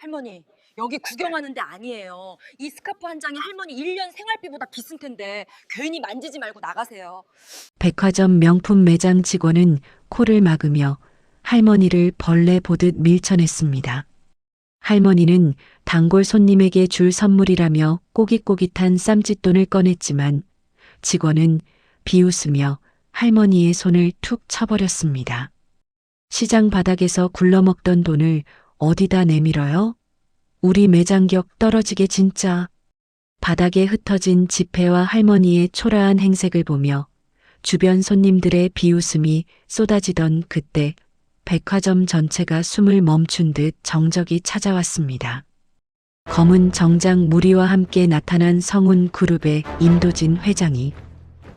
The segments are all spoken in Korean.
할머니, 여기 구경하는 데 아니에요. 이 스카프 한 장이 할머니 1년 생활비보다 비싼 텐데 괜히 만지지 말고 나가세요. 백화점 명품 매장 직원은 코를 막으며 할머니를 벌레 보듯 밀쳐냈습니다. 할머니는 단골 손님에게 줄 선물이라며 꼬깃꼬깃한 쌈짓돈을 꺼냈지만 직원은 비웃으며 할머니의 손을 툭 쳐버렸습니다. 시장 바닥에서 굴러먹던 돈을 어디다 내밀어요? 우리 매장격 떨어지게 진짜. 바닥에 흩어진 지폐와 할머니의 초라한 행색을 보며 주변 손님들의 비웃음이 쏟아지던 그때 백화점 전체가 숨을 멈춘 듯 정적이 찾아왔습니다. 검은 정장 무리와 함께 나타난 성운 그룹의 임도진 회장이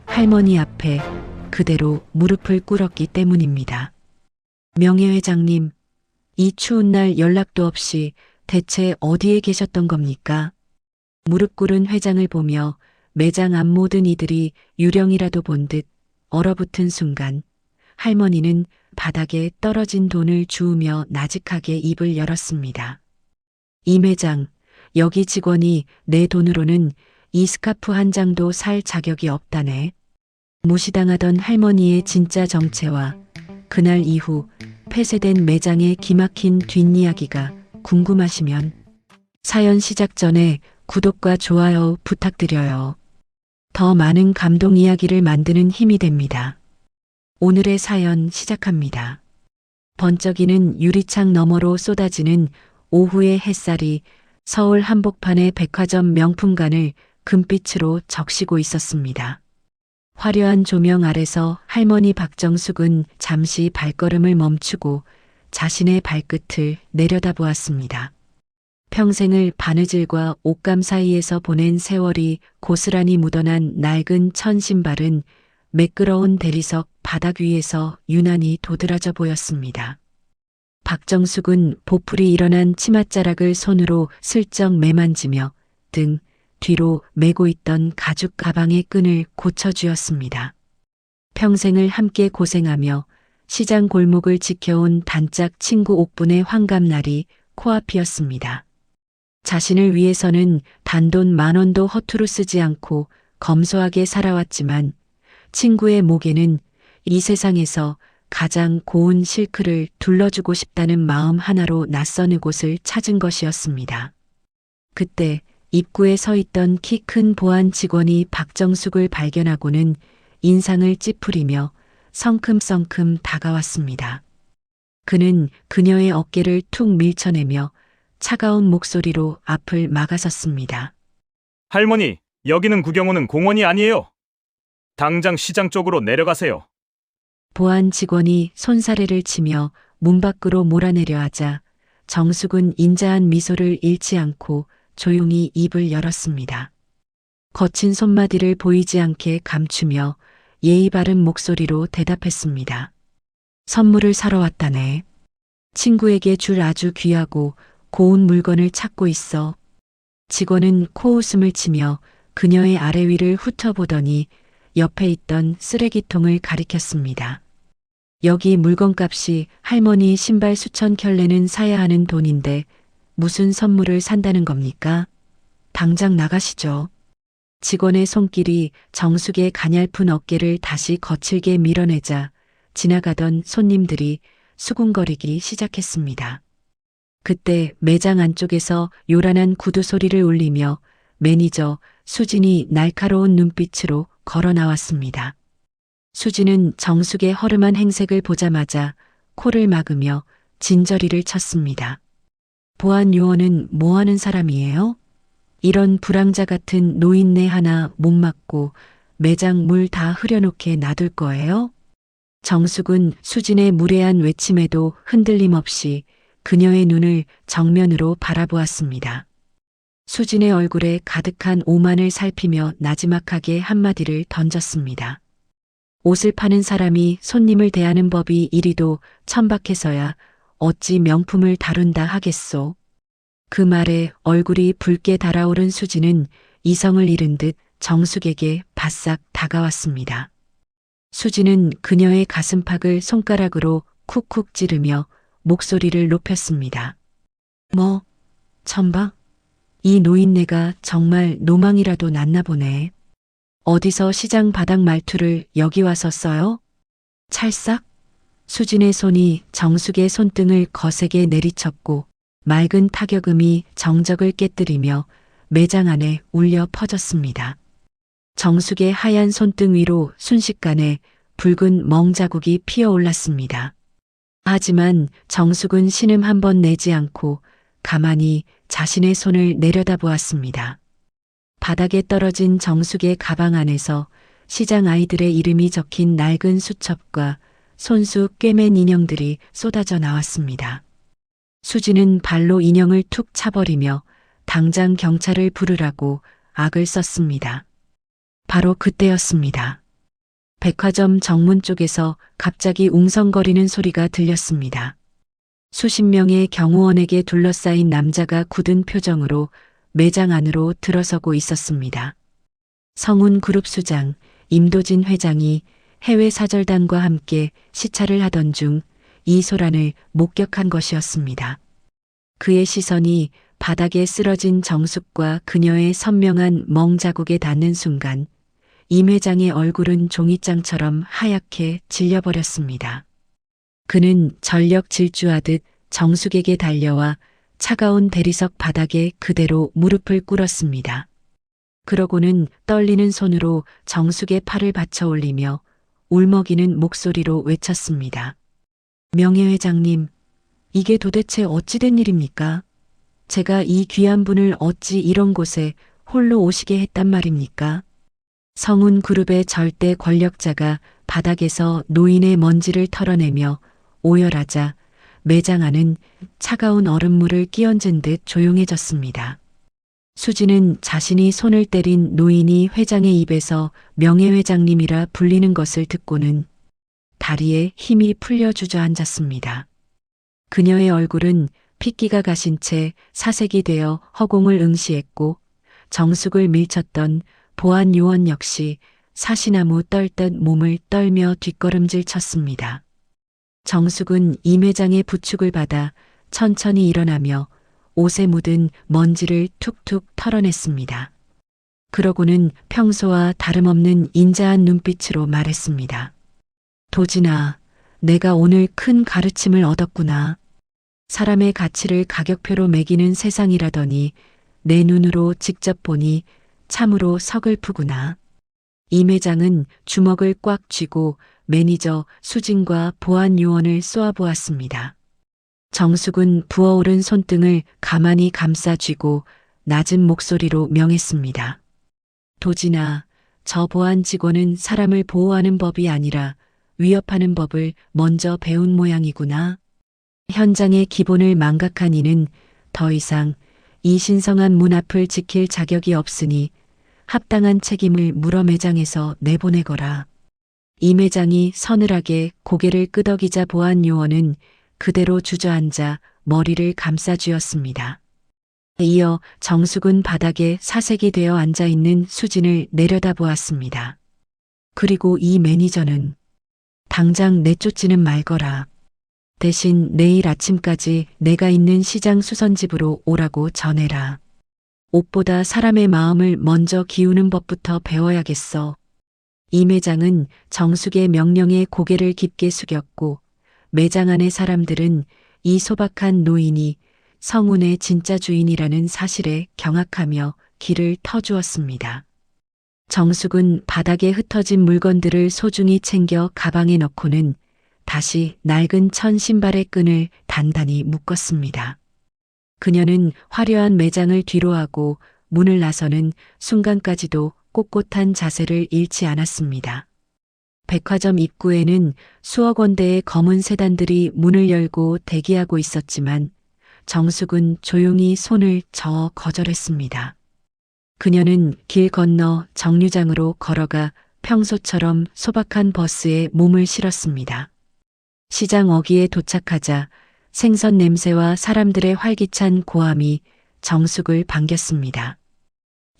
할머니 앞에 그대로 무릎을 꿇었기 때문입니다. 명예 회장님, 이 추운 날 연락도 없이 대체 어디에 계셨던 겁니까? 무릎 꿇은 회장을 보며 매장 앞 모든 이들이 유령이라도 본 듯 얼어붙은 순간 할머니는 바닥에 떨어진 돈을 주우며 나직하게 입을 열었습니다. 임 회장, 여기 직원이 내 돈으로는 이 스카프 한 장도 살 자격이 없다네. 무시당하던 할머니의 진짜 정체와 그날 이후 폐쇄된 매장의 기막힌 뒷이야기가 궁금하시면 사연 시작 전에 구독과 좋아요 부탁드려요. 더 많은 감동 이야기를 만드는 힘이 됩니다. 오늘의 사연 시작합니다. 번쩍이는 유리창 너머로 쏟아지는 오후의 햇살이 서울 한복판의 백화점 명품관을 금빛으로 적시고 있었습니다. 화려한 조명 아래서 할머니 박정숙은 잠시 발걸음을 멈추고 자신의 발끝을 내려다보았습니다. 평생을 바느질과 옷감 사이에서 보낸 세월이 고스란히 묻어난 낡은 천 신발은 매끄러운 대리석 바닥 위에서 유난히 도드라져 보였습니다. 박정숙은 보풀이 일어난 치맛자락을 손으로 슬쩍 매만지며 등 뒤로 메고 있던 가죽 가방의 끈을 고쳐주었습니다. 평생을 함께 고생하며 시장 골목을 지켜온 단짝 친구 옥분의 환갑날이 코앞이었습니다. 자신을 위해서는 단돈 10,000원도 허투루 쓰지 않고 검소하게 살아왔지만 친구의 목에는 이 세상에서 가장 고운 실크를 둘러주고 싶다는 마음 하나로 낯선 곳을 찾은 것이었습니다. 그때 입구에 서 있던 키 큰 보안 직원이 박정숙을 발견하고는 인상을 찌푸리며 성큼성큼 다가왔습니다. 그는 그녀의 어깨를 툭 밀쳐내며 차가운 목소리로 앞을 막아섰습니다. 할머니, 여기는 구경 오는 공원이 아니에요. 당장 시장 쪽으로 내려가세요. 보안 직원이 손사래를 치며 문 밖으로 몰아내려 하자 정숙은 인자한 미소를 잃지 않고 조용히 입을 열었습니다. 거친 손마디를 보이지 않게 감추며 예의 바른 목소리로 대답했습니다. 선물을 사러 왔다네. 친구에게 줄 아주 귀하고 고운 물건을 찾고 있어. 직원은 코웃음을 치며 그녀의 아래 위를 훑어보더니 옆에 있던 쓰레기통을 가리켰습니다. 여기 물건값이 할머니 신발 수천 켤레는 사야 하는 돈인데 무슨 선물을 산다는 겁니까? 당장 나가시죠. 직원의 손길이 정숙의 가냘픈 어깨를 다시 거칠게 밀어내자 지나가던 손님들이 수군거리기 시작했습니다. 그때 매장 안쪽에서 요란한 구두 소리를 울리며 매니저 수진이 날카로운 눈빛으로 걸어 나왔습니다. 수진은 정숙의 허름한 행색을 보자마자 코를 막으며 진저리를 쳤습니다. 보안 요원은 뭐 하는 사람이에요? 이런 불황자 같은 노인네 하나 못 맞고 매장 물 다 흐려놓게 놔둘 거예요? 정숙은 수진의 무례한 외침에도 흔들림 없이 그녀의 눈을 정면으로 바라보았습니다. 수진의 얼굴에 가득한 오만을 살피며 나지막하게 한마디를 던졌습니다. 옷을 파는 사람이 손님을 대하는 법이 이리도 천박해서야 어찌 명품을 다룬다 하겠소. 그 말에 얼굴이 붉게 달아오른 수진은 이성을 잃은 듯 정숙에게 바싹 다가왔습니다. 수진은 그녀의 가슴팍을 손가락으로 쿡쿡 찌르며 목소리를 높였습니다. 천방? 이 노인네가 정말 노망이라도 났나 보네. 어디서 시장 바닥 말투를 여기 와서 써요? 찰싹? 수진의 손이 정숙의 손등을 거세게 내리쳤고 맑은 타격음이 정적을 깨뜨리며 매장 안에 울려 퍼졌습니다. 정숙의 하얀 손등 위로 순식간에 붉은 멍자국이 피어올랐습니다. 하지만 정숙은 신음 한 번 내지 않고 가만히 자신의 손을 내려다보았습니다. 바닥에 떨어진 정숙의 가방 안에서 시장 아이들의 이름이 적힌 낡은 수첩과 손수 꿰맨 인형들이 쏟아져 나왔습니다. 수지는 발로 인형을 툭 차버리며 당장 경찰을 부르라고 악을 썼습니다. 바로 그때였습니다. 백화점 정문 쪽에서 갑자기 웅성거리는 소리가 들렸습니다. 수십 명의 경호원에게 둘러싸인 남자가 굳은 표정으로 매장 안으로 들어서고 있었습니다. 성운 그룹 수장 임도진 회장이 해외 사절단과 함께 시찰을 하던 중 이소란을 목격한 것이었습니다. 그의 시선이 바닥에 쓰러진 정숙과 그녀의 선명한 멍자국에 닿는 순간 임 회장의 얼굴은 종이장처럼 하얗게 질려버렸습니다. 그는 전력 질주하듯 정숙에게 달려와 차가운 대리석 바닥에 그대로 무릎을 꿇었습니다. 그러고는 떨리는 손으로 정숙의 팔을 받쳐 올리며 울먹이는 목소리로 외쳤습니다. 명예회장님, 이게 도대체 어찌된 일입니까? 제가 이 귀한 분을 어찌 이런 곳에 홀로 오시게 했단 말입니까? 성운 그룹의 절대 권력자가 바닥에서 노인의 먼지를 털어내며 오열하자 매장 안은 차가운 얼음물을 끼얹은 듯 조용해졌습니다. 수지는 자신이 손을 때린 노인이 회장의 입에서 명예회장님이라 불리는 것을 듣고는 다리에 힘이 풀려 주저앉았습니다. 그녀의 얼굴은 핏기가 가신 채 사색이 되어 허공을 응시했고 정숙을 밀쳤던 보안 요원 역시 사시나무 떨듯 몸을 떨며 뒷걸음질 쳤습니다. 정숙은 임 회장의 부축을 받아 천천히 일어나며 옷에 묻은 먼지를 툭툭 털어냈습니다. 그러고는 평소와 다름없는 인자한 눈빛으로 말했습니다. 도진아, 내가 오늘 큰 가르침을 얻었구나. 사람의 가치를 가격표로 매기는 세상이라더니 내 눈으로 직접 보니 참으로 서글프구나. 임 회장은 주먹을 꽉 쥐고 매니저 수진과 보안 요원을 쏘아보았습니다. 정숙은 부어오른 손등을 가만히 감싸 쥐고 낮은 목소리로 명했습니다. 도진아, 저 보안 직원은 사람을 보호하는 법이 아니라 위협하는 법을 먼저 배운 모양이구나. 현장의 기본을 망각한 이는 더 이상 이 신성한 문 앞을 지킬 자격이 없으니 합당한 책임을 물어 매장에서 내보내거라. 임 회장이 서늘하게 고개를 끄덕이자 보안 요원은 그대로 주저앉아 머리를 감싸 쥐었습니다. 이어 정숙은 바닥에 사색이 되어 앉아있는 수진을 내려다보았습니다. 그리고 이 매니저는 당장 내쫓지는 말거라. 대신 내일 아침까지 내가 있는 시장 수선집으로 오라고 전해라. 옷보다 사람의 마음을 먼저 기우는 법부터 배워야겠어. 임 회장은 정숙의 명령에 고개를 깊게 숙였고 매장 안의 사람들은 이 소박한 노인이 성운의 진짜 주인이라는 사실에 경악하며 귀를 터주었습니다. 정숙은 바닥에 흩어진 물건들을 소중히 챙겨 가방에 넣고는 다시 낡은 천 신발의 끈을 단단히 묶었습니다. 그녀는 화려한 매장을 뒤로하고 문을 나서는 순간까지도 꼿꼿한 자세를 잃지 않았습니다. 백화점 입구에는 수억 원대의 검은 세단들이 문을 열고 대기하고 있었지만 정숙은 조용히 손을 저어 거절했습니다. 그녀는 길 건너 정류장으로 걸어가 평소처럼 소박한 버스에 몸을 실었습니다. 시장 어귀에 도착하자 생선 냄새와 사람들의 활기찬 고함이 정숙을 반겼습니다.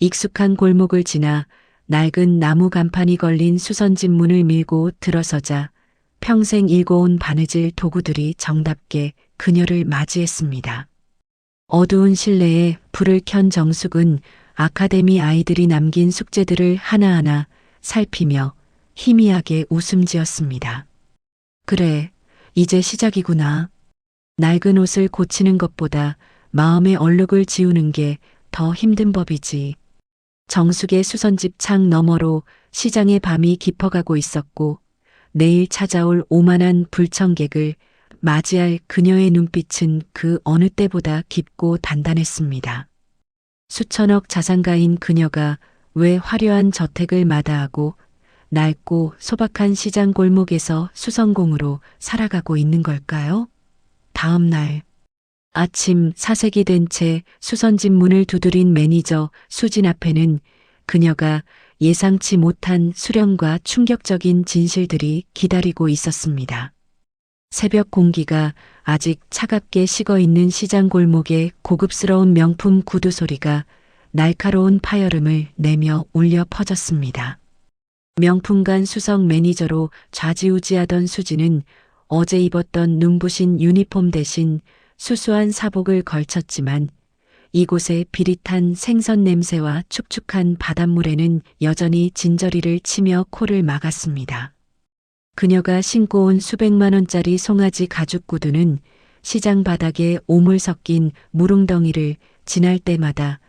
익숙한 골목을 지나 낡은 나무 간판이 걸린 수선집 문을 밀고 들어서자 평생 일궈온 바느질 도구들이 정답게 그녀를 맞이했습니다. 어두운 실내에 불을 켠 정숙은 아카데미 아이들이 남긴 숙제들을 하나하나 살피며 희미하게 웃음 지었습니다. 그래, 이제 시작이구나. 낡은 옷을 고치는 것보다 마음의 얼룩을 지우는 게 더 힘든 법이지. 정숙의 수선집 창 너머로 시장의 밤이 깊어가고 있었고 내일 찾아올 오만한 불청객을 맞이할 그녀의 눈빛은 그 어느 때보다 깊고 단단했습니다. 수천억 자산가인 그녀가 왜 화려한 저택을 마다하고 낡고 소박한 시장 골목에서 수성공으로 살아가고 있는 걸까요? 다음 날 아침 사색이 된 채 수선집 문을 두드린 매니저 수진 앞에는 그녀가 예상치 못한 수련과 충격적인 진실들이 기다리고 있었습니다. 새벽 공기가 아직 차갑게 식어 있는 시장 골목에 고급스러운 명품 구두 소리가 날카로운 파열음을 내며 울려 퍼졌습니다. 명품관 수석 매니저로 좌지우지하던 수지는 어제 입었던 눈부신 유니폼 대신 수수한 사복을 걸쳤지만 이곳의 비릿한 생선 냄새와 축축한 바닷물에는 여전히 진저리를 치며 코를 막았습니다. 그녀가 신고 온 수백만 원짜리 송아지 가죽 구두는 시장 바닥에 오물 섞인 무릉덩이를 지날 때마다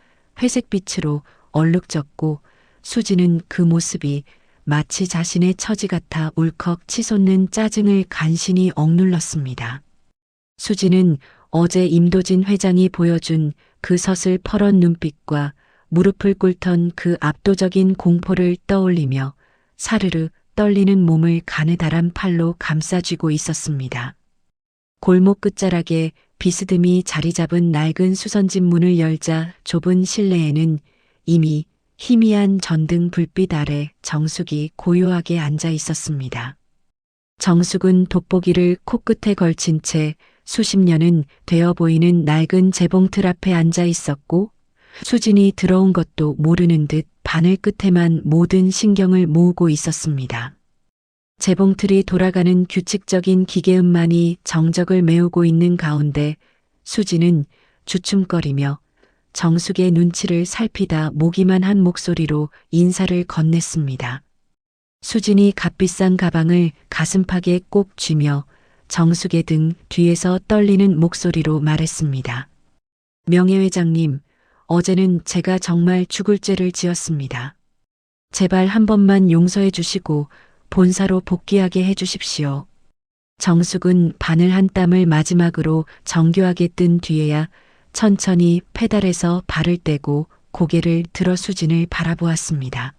회색빛으로 얼룩졌고 수지는 그 모습이 마치 자신의 처지 같아 울컥 치솟는 짜증을 간신히 억눌렀습니다. 수지는 어제 임도진 회장이 보여준 그 서슬퍼런 눈빛과 무릎을 꿇던 그 압도적인 공포를 떠올리며 사르르 떨리는 몸을 가느다란 팔로 감싸쥐고 있었습니다. 골목 끝자락에 비스듬히 자리 잡은 낡은 수선집 문을 열자 좁은 실내에는 이미 희미한 전등 불빛 아래 정숙이 고요하게 앉아 있었습니다. 정숙은 돋보기를 코끝에 걸친 채 수십 년은 되어 보이는 낡은 재봉틀 앞에 앉아 있었고 수진이 들어온 것도 모르는 듯 바늘 끝에만 모든 신경을 모으고 있었습니다. 재봉틀이 돌아가는 규칙적인 기계음만이 정적을 메우고 있는 가운데 수진은 주춤거리며 정숙의 눈치를 살피다 모기만 한 목소리로 인사를 건넸습니다. 수진이 값비싼 가방을 가슴팍에 꼭 쥐며 정숙의 등 뒤에서 떨리는 목소리로 말했습니다. 명예회장님, 어제는 제가 정말 죽을 죄를 지었습니다. 제발 한 번만 용서해 주시고 본사로 복귀하게 해 주십시오. 정숙은 바늘 한 땀을 마지막으로 정교하게 뜬 뒤에야 천천히 페달에서 발을 떼고 고개를 들어 수진을 바라보았습니다.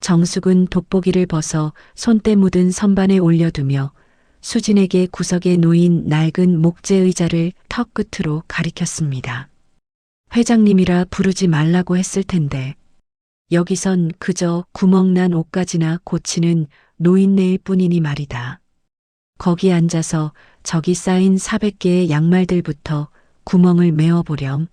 정숙은 돋보기를 벗어 손때 묻은 선반에 올려두며 수진에게 구석에 놓인 낡은 목재 의자를 턱 끝으로 가리켰습니다. 회장님이라 부르지 말라고 했을 텐데 여기선 그저 구멍난 옷가지나 고치는 노인네일 뿐이니 말이다. 거기 앉아서 저기 쌓인 400개의 양말들부터 구멍을 메어보렴.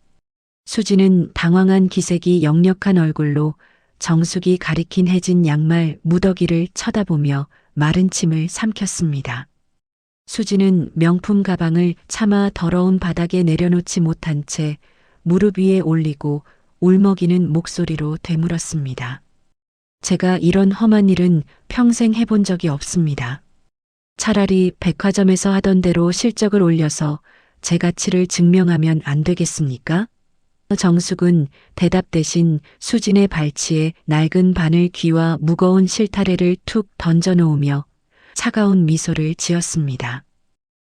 수지는 당황한 기색이 역력한 얼굴로 정숙이 가리킨 해진 양말 무더기를 쳐다보며 마른 침을 삼켰습니다. 수지는 명품 가방을 차마 더러운 바닥에 내려놓지 못한 채 무릎 위에 올리고 울먹이는 목소리로 되물었습니다. 제가 이런 험한 일은 평생 해본 적이 없습니다. 차라리 백화점에서 하던 대로 실적을 올려서 제 가치를 증명하면 안 되겠습니까? 정숙은 대답 대신 수진의 발치에 낡은 바늘 귀와 무거운 실타래를 툭 던져놓으며 차가운 미소를 지었습니다.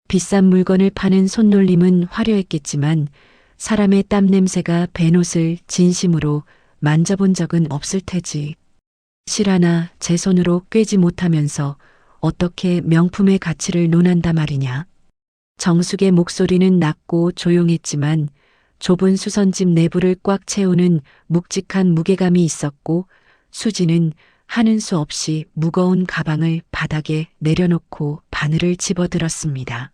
비싼 물건을 파는 손놀림은 화려했겠지만 사람의 땀 냄새가 밴 옷을 진심으로 만져본 적은 없을 테지. 실 하나 제 손으로 꿰지 못하면서 어떻게 명품의 가치를 논한다 말이냐. 정숙의 목소리는 낮고 조용했지만 좁은 수선집 내부를 꽉 채우는 묵직한 무게감이 있었고 수지는 하는 수 없이 무거운 가방을 바닥에 내려놓고 바늘을 집어들었습니다.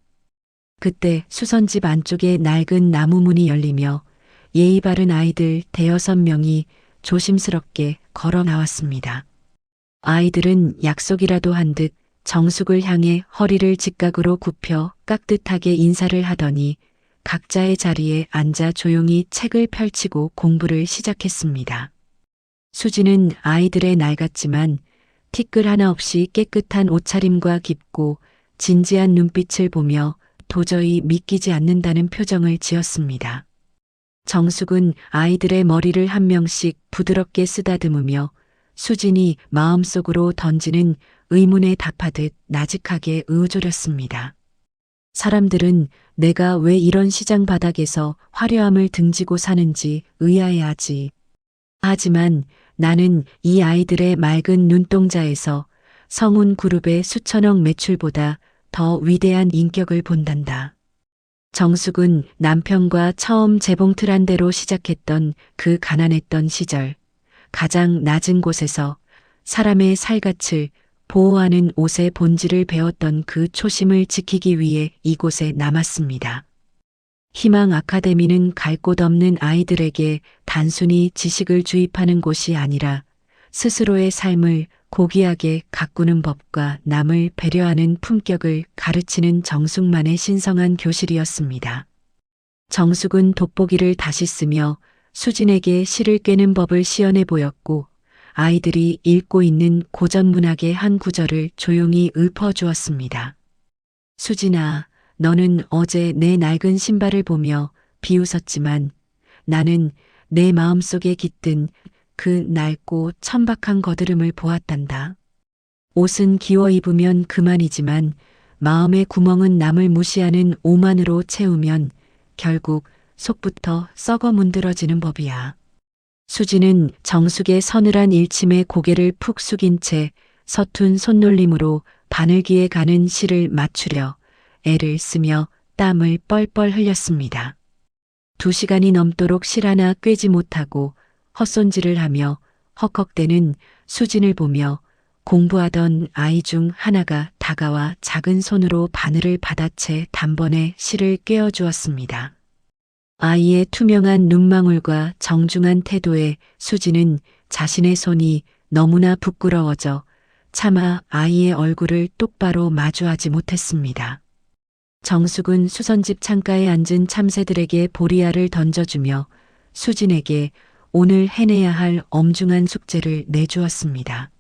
그때 수선집 안쪽에 낡은 나무 문이 열리며 예의 바른 아이들 5~6명이 조심스럽게 걸어 나왔습니다. 아이들은 약속이라도 한 듯 정숙을 향해 허리를 직각으로 굽혀 깍듯하게 인사를 하더니 각자의 자리에 앉아 조용히 책을 펼치고 공부를 시작했습니다. 수지는 아이들의 낡았지만 티끌 하나 없이 깨끗한 옷차림과 깊고 진지한 눈빛을 보며 도저히 믿기지 않는다는 표정을 지었습니다. 정숙은 아이들의 머리를 한 명씩 부드럽게 쓰다듬으며 수진이 마음속으로 던지는 의문에 답하듯 나직하게 의조렸습니다. 사람들은 내가 왜 이런 시장 바닥에서 화려함을 등지고 사는지 의아해하지. 하지만 나는 이 아이들의 맑은 눈동자에서 성운 그룹의 수천억 매출보다 더 위대한 인격을 본단다. 정숙은 남편과 처음 재봉틀 한 대로 시작했던 그 가난했던 시절, 가장 낮은 곳에서 사람의 살갗을 보호하는 옷의 본질을 배웠던 그 초심을 지키기 위해 이곳에 남았습니다. 희망 아카데미는 갈 곳 없는 아이들에게 단순히 지식을 주입하는 곳이 아니라 스스로의 삶을 고귀하게 가꾸는 법과 남을 배려하는 품격을 가르치는 정숙만의 신성한 교실이었습니다. 정숙은 돋보기를 다시 쓰며 수진에게 시를 꿰는 법을 시연해 보였고 아이들이 읽고 있는 고전 문학의 한 구절을 조용히 읊어주었습니다. 수진아, 너는 어제 내 낡은 신발을 보며 비웃었지만 나는 내 마음속에 깃든 그 낡고 천박한 거드름을 보았단다. 옷은 기워 입으면 그만이지만 마음의 구멍은 남을 무시하는 오만으로 채우면 결국 속부터 썩어 문드러지는 법이야. 수지는 정숙의 서늘한 일침에 고개를 푹 숙인 채 서툰 손놀림으로 바늘귀에 가는 실을 맞추려 애를 쓰며 땀을 뻘뻘 흘렸습니다. 2시간이 넘도록 실 하나 꿰지 못하고 헛손질을 하며 헉헉대는 수진을 보며 공부하던 아이 중 하나가 다가와 작은 손으로 바늘을 받아채 단번에 실을 꿰어 주었습니다. 아이의 투명한 눈망울과 정중한 태도에 수지는 자신의 손이 너무나 부끄러워져 차마 아이의 얼굴을 똑바로 마주하지 못했습니다. 정숙은 수선집 창가에 앉은 참새들에게 보리알을 던져주며 수진에게 오늘 해내야 할 엄중한 숙제를 내주었습니다.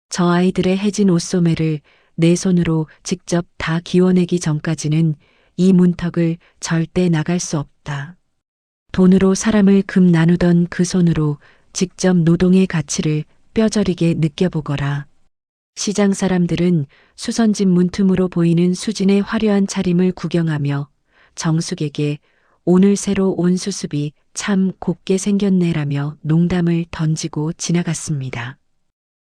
저 아이들의 해진 옷소매를 내 손으로 직접 다 기워내기 전까지는 이 문턱을 절대 나갈 수 없다. 돈으로 사람을 금 나누던 그 손으로 직접 노동의 가치를 뼈저리게 느껴보거라. 시장 사람들은 수선집 문틈으로 보이는 수진의 화려한 차림을 구경하며 정숙에게 오늘 새로 온 수습이 참 곱게 생겼네라며 농담을 던지고 지나갔습니다.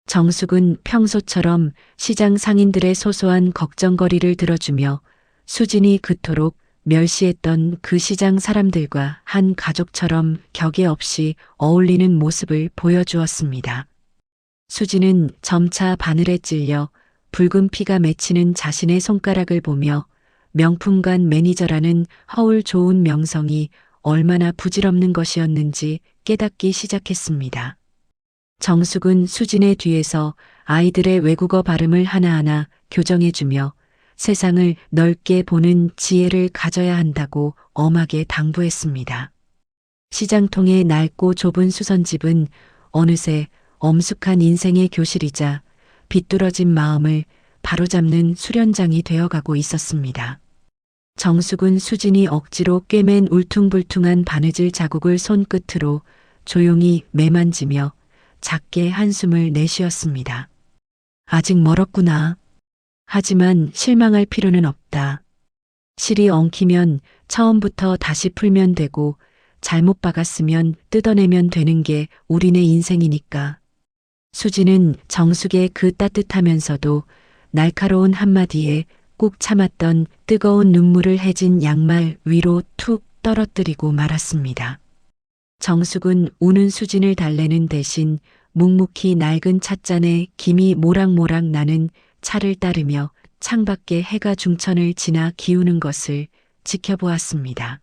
정숙은 평소처럼 시장 상인들의 소소한 걱정거리를 들어주며 수진이 그토록 멸시했던 그 시장 사람들과 한 가족처럼 격에 없이 어울리는 모습을 보여주었습니다. 수진은 점차 바늘에 찔려 붉은 피가 맺히는 자신의 손가락을 보며 명품관 매니저라는 허울 좋은 명성이 얼마나 부질없는 것이었는지 깨닫기 시작했습니다. 정숙은 수진의 뒤에서 아이들의 외국어 발음을 하나하나 교정해주며 세상을 넓게 보는 지혜를 가져야 한다고 엄하게 당부했습니다. 시장통의 낡고 좁은 수선집은 어느새 엄숙한 인생의 교실이자 비뚤어진 마음을 바로잡는 수련장이 되어가고 있었습니다. 정숙은 수진이 억지로 꿰맨 울퉁불퉁한 바느질 자국을 손끝으로 조용히 매만지며 작게 한숨을 내쉬었습니다. 아직 멀었구나. 하지만 실망할 필요는 없다. 실이 엉키면 처음부터 다시 풀면 되고 잘못 박았으면 뜯어내면 되는 게 우리네 인생이니까. 수지는 정숙의 그 따뜻하면서도 날카로운 한마디에 꾹 참았던 뜨거운 눈물을 해진 양말 위로 툭 떨어뜨리고 말았습니다. 정숙은 우는 수진을 달래는 대신 묵묵히 낡은 찻잔에 김이 모락모락 나는 차를 따르며 창밖에 해가 중천을 지나 기우는 것을 지켜보았습니다.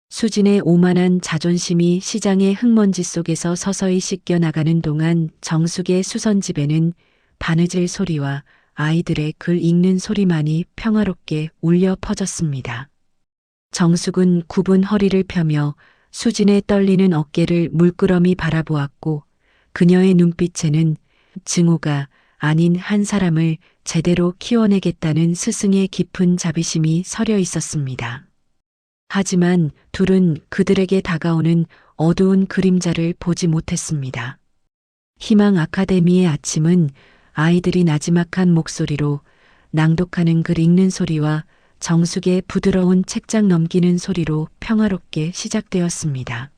수진의 오만한 자존심이 시장의 흙먼지 속에서 서서히 씻겨나가는 동안 정숙의 수선집에는 바느질 소리와 아이들의 글 읽는 소리만이 평화롭게 울려 퍼졌습니다. 정숙은 굽은 허리를 펴며 수진의 떨리는 어깨를 물끄러미 바라보았고 그녀의 눈빛에는 증오가 아닌 한 사람을 제대로 키워내겠다는 스승의 깊은 자비심이 서려 있었습니다. 하지만 둘은 그들에게 다가오는 어두운 그림자를 보지 못했습니다. 희망 아카데미의 아침은 아이들이 나지막한 목소리로 낭독하는 글 읽는 소리와 정숙의 부드러운 책장 넘기는 소리로 평화롭게 시작되었습니다.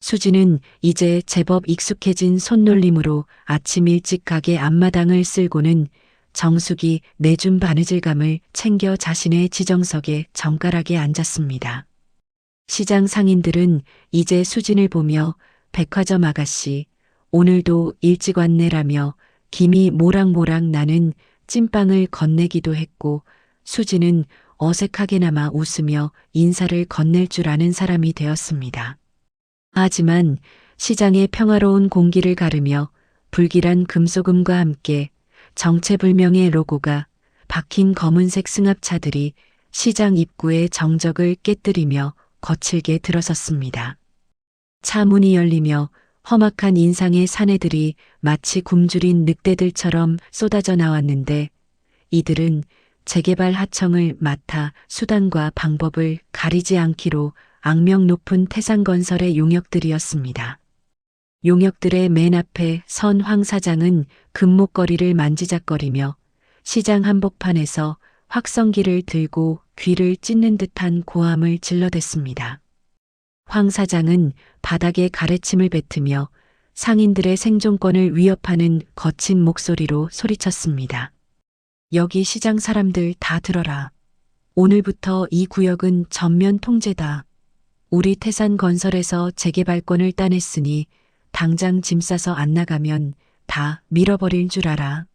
수지는 이제 제법 익숙해진 손놀림으로 아침 일찍 가게 앞마당을 쓸고는 정숙이 내준 바느질감을 챙겨 자신의 지정석에 정갈하게 앉았습니다. 시장 상인들은 이제 수진을 보며 백화점 아가씨, 오늘도 일찍 왔네라며 김이 모락모락 나는 찐빵을 건네기도 했고 수지는 어색하게나마 웃으며 인사를 건넬 줄 아는 사람이 되었습니다. 하지만 시장의 평화로운 공기를 가르며 불길한 금속음과 함께 정체불명의 로고가 박힌 검은색 승합차들이 시장 입구의 정적을 깨뜨리며 거칠게 들어섰습니다. 차 문이 열리며 험악한 인상의 사내들이 마치 굶주린 늑대들처럼 쏟아져 나왔는데 이들은 재개발 하청을 맡아 수단과 방법을 가리지 않기로 악명 높은 태산건설의 용역들이었습니다. 용역들의 맨 앞에 선 황 사장은 금목걸이를 만지작거리며 시장 한복판에서 확성기를 들고 귀를 찢는 듯한 고함을 질러댔습니다. 황 사장은 바닥에 가래침을 뱉으며 상인들의 생존권을 위협하는 거친 목소리로 소리쳤습니다. 여기 시장 사람들 다 들어라. 오늘부터 이 구역은 전면 통제다. 우리 태산건설에서 재개발권을 따냈으니 당장 짐 싸서 안 나가면 다 밀어버릴 줄 알아.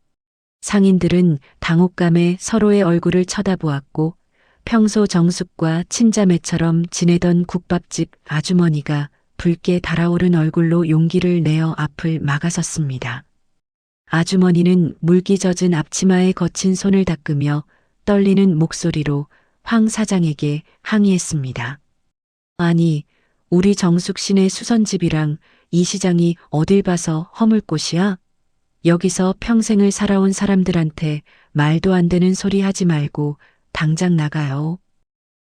상인들은 당혹감에 서로의 얼굴을 쳐다보았고 평소 정숙과 친자매처럼 지내던 국밥집 아주머니가 붉게 달아오른 얼굴로 용기를 내어 앞을 막아섰습니다. 아주머니는 물기 젖은 앞치마에 거친 손을 닦으며 떨리는 목소리로 황 사장에게 항의했습니다. 아니, 우리 정숙 씨네 수선집이랑 이 시장이 어딜 봐서 허물 곳이야? 여기서 평생을 살아온 사람들한테 말도 안 되는 소리 하지 말고 당장 나가요.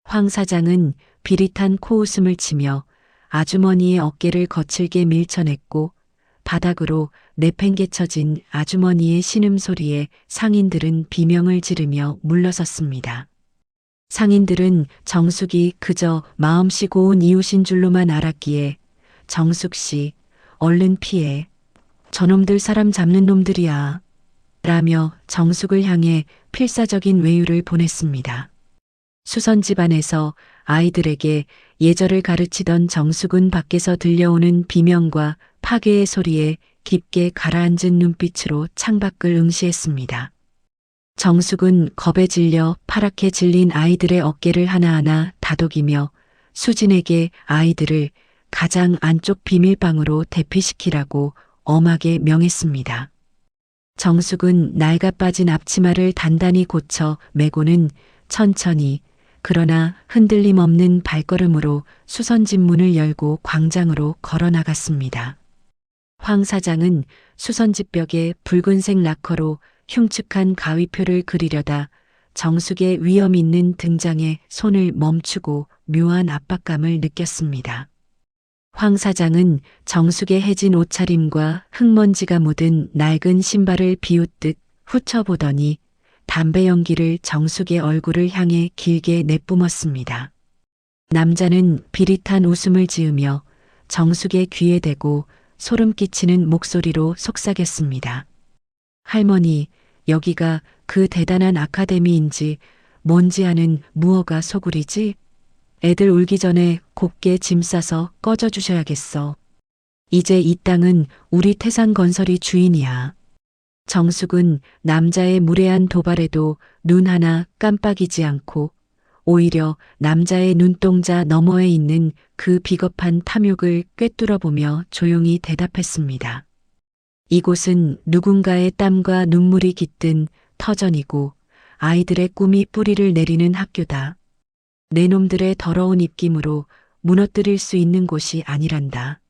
황 사장은 비릿한 코웃음을 치며 아주머니의 어깨를 거칠게 밀쳐냈고 바닥으로 내팽개쳐진 아주머니의 신음소리에 상인들은 비명을 지르며 물러섰습니다. 상인들은 정숙이 그저 마음씨 고운 이웃인 줄로만 알았기에 정숙 씨, 얼른 피해. 저놈들 사람 잡는 놈들이야. 라며 정숙을 향해 필사적인 외유를 보냈습니다. 수선집 안에서 아이들에게 예절을 가르치던 정숙은 밖에서 들려오는 비명과 파괴의 소리에 깊게 가라앉은 눈빛으로 창밖을 응시했습니다. 정숙은 겁에 질려 파랗게 질린 아이들의 어깨를 하나하나 다독이며 수진에게 아이들을 가장 안쪽 비밀방으로 대피시키라고 엄하게 명했습니다. 정숙은 낡아 빠진 앞치마를 단단히 고쳐 메고는 천천히 그러나 흔들림 없는 발걸음으로 수선집 문을 열고 광장으로 걸어 나갔습니다. 황 사장은 수선집 벽에 붉은색 락커로 흉측한 가위표를 그리려다 정숙의 위험 있는 등장에 손을 멈추고 묘한 압박감을 느꼈습니다. 황 사장은 정숙의 해진 옷차림과 흙먼지가 묻은 낡은 신발을 비웃듯 훑어보더니 담배 연기를 정숙의 얼굴을 향해 길게 내뿜었습니다. 남자는 비릿한 웃음을 지으며 정숙의 귀에 대고 소름 끼치는 목소리로 속삭였습니다. 할머니, 여기가 그 대단한 아카데미인지 뭔지 아는 무어가 소굴이지? 애들 울기 전에 곱게 짐 싸서 꺼져주셔야겠어. 이제 이 땅은 우리 태산건설이 주인이야. 정숙은 남자의 무례한 도발에도 눈 하나 깜빡이지 않고 오히려 남자의 눈동자 너머에 있는 그 비겁한 탐욕을 꿰뚫어보며 조용히 대답했습니다. 이곳은 누군가의 땀과 눈물이 깃든 터전이고 아이들의 꿈이 뿌리를 내리는 학교다. 내 놈들의 더러운 입김으로 무너뜨릴 수 있는 곳이 아니란다.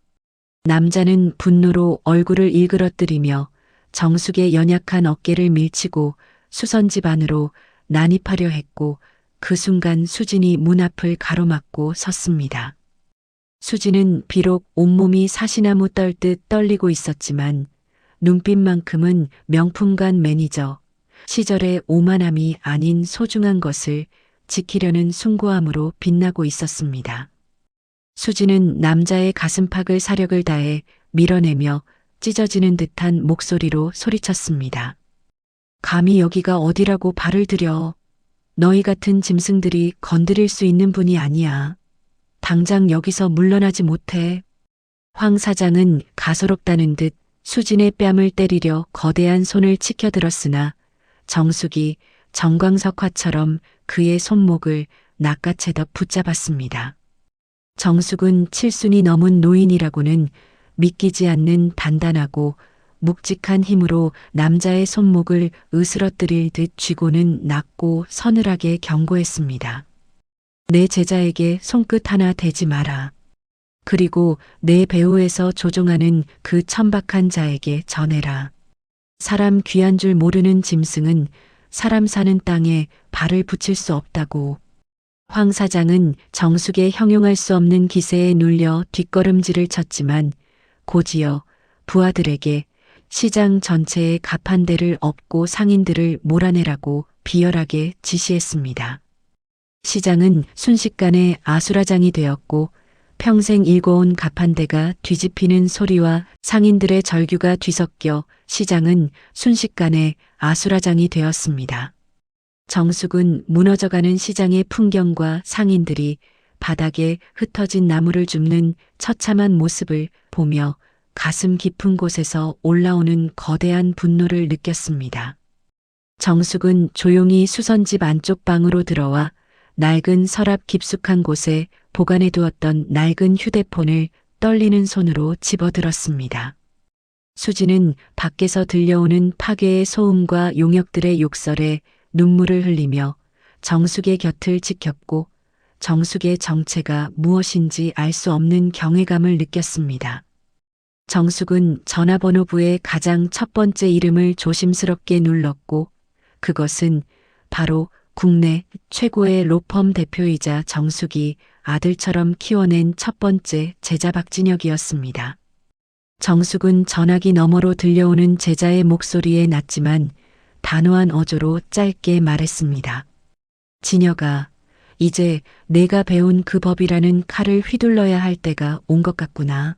남자는 분노로 얼굴을 일그러뜨리며 정숙의 연약한 어깨를 밀치고 수선집 안으로 난입하려 했고 그 순간 수진이 문 앞을 가로막고 섰습니다. 수진은 비록 온몸이 사시나무 떨듯 떨리고 있었지만 눈빛만큼은 명품관 매니저 시절의 오만함이 아닌 소중한 것을 지키려는 숭고함으로 빛나고 있었습니다. 수진은 남자의 가슴팍을 사력을 다해 밀어내며 찢어지는 듯한 목소리로 소리쳤습니다. 감히 여기가 어디라고 발을 들여. 너희 같은 짐승들이 건드릴 수 있는 분이 아니야. 당장 여기서 물러나지 못해. 황 사장은 가소롭다는 듯 수진의 뺨을 때리려 거대한 손을 치켜들었으나 정숙이 정광석화처럼 그의 손목을 낚아채듯 붙잡았습니다. 정숙은 칠순이 넘은 노인이라고는 믿기지 않는 단단하고 묵직한 힘으로 남자의 손목을 으스러뜨릴 듯 쥐고는 낮고 서늘하게 경고했습니다. 내 제자에게 손끝 하나 대지 마라. 그리고 내 배후에서 조종하는 그 천박한 자에게 전해라. 사람 귀한 줄 모르는 짐승은 사람 사는 땅에 발을 붙일 수 없다고. 황 사장은 정숙의 형용할 수 없는 기세에 눌려 뒷걸음질을 쳤지만 곧이어 부하들에게 시장 전체의 가판대를 엎고 상인들을 몰아내라고 비열하게 지시했습니다. 시장은 순식간에 아수라장이 되었고 평생 일궈온 가판대가 뒤집히는 소리와 상인들의 절규가 뒤섞여 시장은 순식간에 아수라장이 되었습니다. 정숙은 무너져가는 시장의 풍경과 상인들이 바닥에 흩어진 나무를 줍는 처참한 모습을 보며 가슴 깊은 곳에서 올라오는 거대한 분노를 느꼈습니다. 정숙은 조용히 수선집 안쪽 방으로 들어와 낡은 서랍 깊숙한 곳에 보관해 두었던 낡은 휴대폰을 떨리는 손으로 집어들었습니다. 수지는 밖에서 들려오는 파괴의 소음과 용역들의 욕설에 눈물을 흘리며 정숙의 곁을 지켰고 정숙의 정체가 무엇인지 알 수 없는 경외감을 느꼈습니다. 정숙은 전화번호부의 가장 첫 번째 이름을 조심스럽게 눌렀고 그것은 바로 국내 최고의 로펌 대표이자 정숙이 아들처럼 키워낸 첫 번째 제자 박진혁이었습니다. 정숙은 전화기 너머로 들려오는 제자의 목소리에 낮지만 단호한 어조로 짧게 말했습니다. 진혁아, 이제 내가 배운 그 법이라는 칼을 휘둘러야 할 때가 온 것 같구나.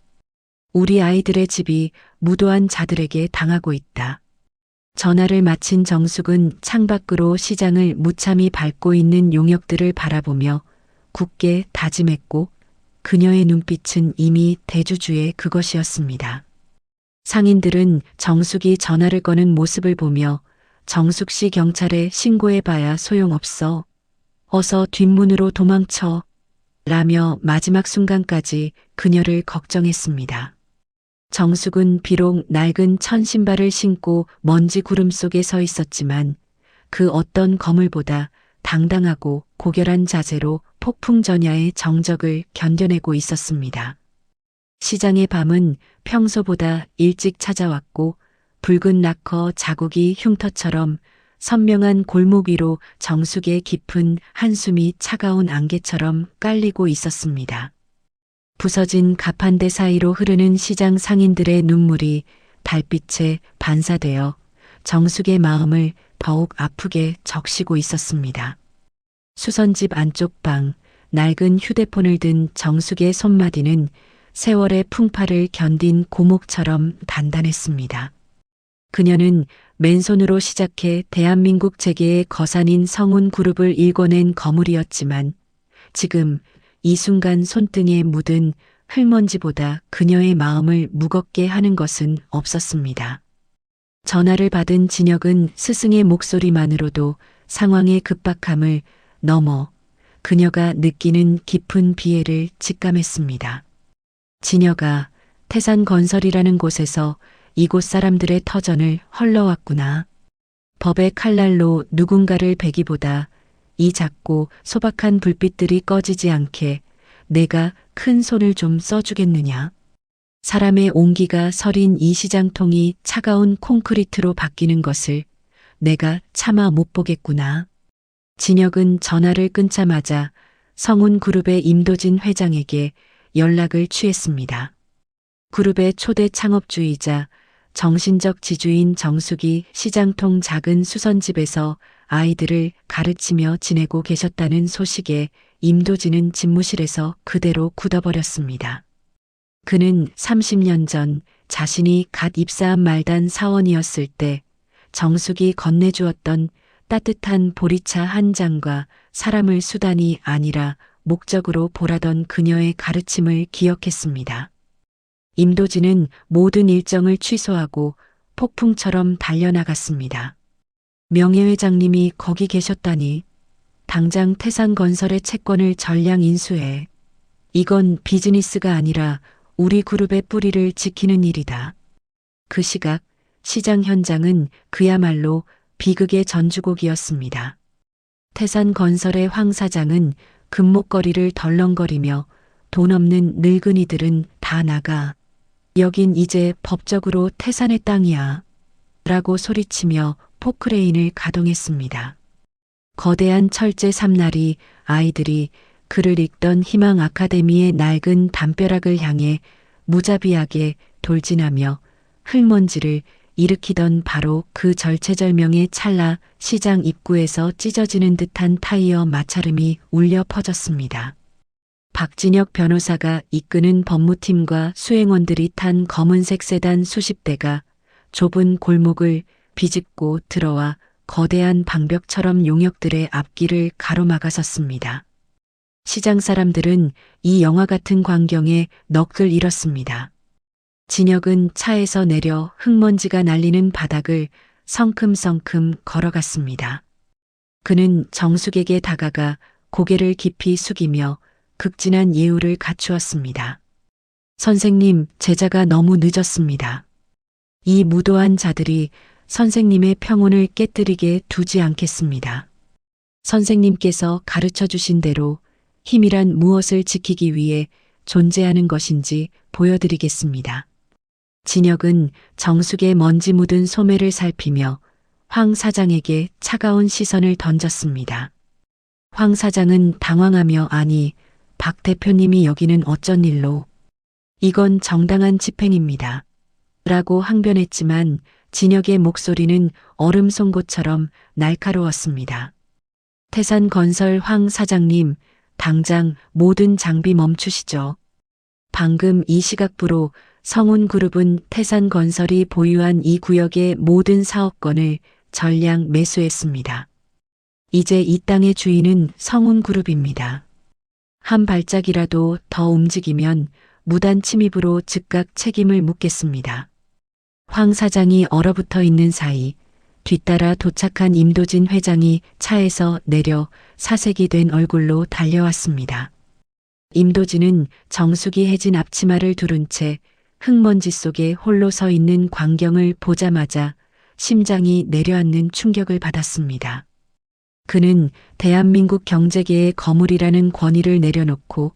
우리 아이들의 집이 무도한 자들에게 당하고 있다. 전화를 마친 정숙은 창밖으로 시장을 무참히 밟고 있는 용역들을 바라보며 굳게 다짐했고 그녀의 눈빛은 이미 대주주의 그것이었습니다. 상인들은 정숙이 전화를 거는 모습을 보며 정숙 씨 경찰에 신고해봐야 소용없어. 어서 뒷문으로 도망쳐. 라며 마지막 순간까지 그녀를 걱정했습니다. 정숙은 비록 낡은 천 신발을 신고 먼지 구름 속에 서 있었지만 그 어떤 거물보다 당당하고 고결한 자세로 폭풍 전야의 정적을 견뎌내고 있었습니다. 시장의 밤은 평소보다 일찍 찾아왔고 붉은 락커 자국이 흉터처럼 선명한 골목 위로 정숙의 깊은 한숨이 차가운 안개처럼 깔리고 있었습니다. 부서진 가판대 사이로 흐르는 시장 상인들의 눈물이 달빛에 반사되어 정숙의 마음을 더욱 아프게 적시고 있었습니다. 수선집 안쪽 방, 낡은 휴대폰을 든 정숙의 손마디는 세월의 풍파를 견딘 고목처럼 단단했습니다. 그녀는 맨손으로 시작해 대한민국 재계의 거산인 성운 그룹을 일궈낸 거물이었지만 지금 이 순간 손등에 묻은 흙먼지보다 그녀의 마음을 무겁게 하는 것은 없었습니다. 전화를 받은 진혁은 스승의 목소리만으로도 상황의 급박함을 넘어 그녀가 느끼는 깊은 비애를 직감했습니다. 진혁아, 태산건설이라는 곳에서 이곳 사람들의 터전을 헐러왔구나. 법의 칼날로 누군가를 베기보다 이 작고 소박한 불빛들이 꺼지지 않게 내가 큰 손을 좀 써주겠느냐. 사람의 온기가 서린 이 시장통이 차가운 콘크리트로 바뀌는 것을 내가 차마 못 보겠구나. 진혁은 전화를 끊자마자 성운그룹의 임도진 회장에게 연락을 취했습니다. 그룹의 초대 창업주이자 정신적 지주인 정숙이 시장통 작은 수선집에서 아이들을 가르치며 지내고 계셨다는 소식에 임도진은 집무실에서 그대로 굳어버렸습니다. 그는 30년 전 자신이 갓 입사한 말단 사원이었을 때 정숙이 건네주었던 따뜻한 보리차 한 잔과 사람을 수단이 아니라 목적으로 보라던 그녀의 가르침을 기억했습니다. 임도진은 모든 일정을 취소하고 폭풍처럼 달려나갔습니다. 명예회장님이 거기 계셨다니. 당장 태산건설의 채권을 전량 인수해. 이건 비즈니스가 아니라 우리 그룹의 뿌리를 지키는 일이다. 그 시각 시장 현장은 그야말로 비극의 전주곡이었습니다. 태산건설의 황 사장은 금목걸이를 덜렁거리며 돈 없는 늙은이들은 다 나가. 여긴 이제 법적으로 태산의 땅이야. 라고 소리치며 포크레인을 가동했습니다. 거대한 철제 삼날이 아이들이 글을 읽던 희망 아카데미의 낡은 담벼락을 향해 무자비하게 돌진하며 흙먼지를 일으키던 바로 그 절체절명의 찰나 시장 입구에서 찢어지는 듯한 타이어 마찰음이 울려 퍼졌습니다. 박진혁 변호사가 이끄는 법무팀과 수행원들이 탄 검은색 세단 수십 대가 좁은 골목을 비집고 들어와 거대한 방벽처럼 용역들의 앞길을 가로막아섰습니다. 시장 사람들은 이 영화 같은 광경에 넋을 잃었습니다. 진혁은 차에서 내려 흙먼지가 날리는 바닥을 성큼성큼 걸어갔습니다. 그는 정숙에게 다가가 고개를 깊이 숙이며 극진한 예우를 갖추었습니다. 선생님, 제자가 너무 늦었습니다. 이 무도한 자들이 선생님의 평온을 깨뜨리게 두지 않겠습니다. 선생님께서 가르쳐 주신 대로 힘이란 무엇을 지키기 위해 존재하는 것인지 보여드리겠습니다. 진혁은 정숙의 먼지 묻은 소매를 살피며 황 사장에게 차가운 시선을 던졌습니다. 황 사장은 당황하며 아니, 박 대표님이 여기는 어쩐 일로? 이건 정당한 집행입니다. 라고 항변했지만 진혁의 목소리는 얼음 송곳처럼 날카로웠습니다. 태산건설 황 사장님, 당장 모든 장비 멈추시죠. 방금 이 시각부로 성운그룹은 태산건설이 보유한 이 구역의 모든 사업권을 전량 매수했습니다. 이제 이 땅의 주인은 성운그룹입니다. 한 발짝이라도 더 움직이면 무단 침입으로 즉각 책임을 묻겠습니다. 황 사장이 얼어붙어 있는 사이 뒤따라 도착한 임도진 회장이 차에서 내려 사색이 된 얼굴로 달려왔습니다. 임도진은 정숙이 해진 앞치마를 두른 채 흙먼지 속에 홀로 서 있는 광경을 보자마자 심장이 내려앉는 충격을 받았습니다. 그는 대한민국 경제계의 거물이라는 권위를 내려놓고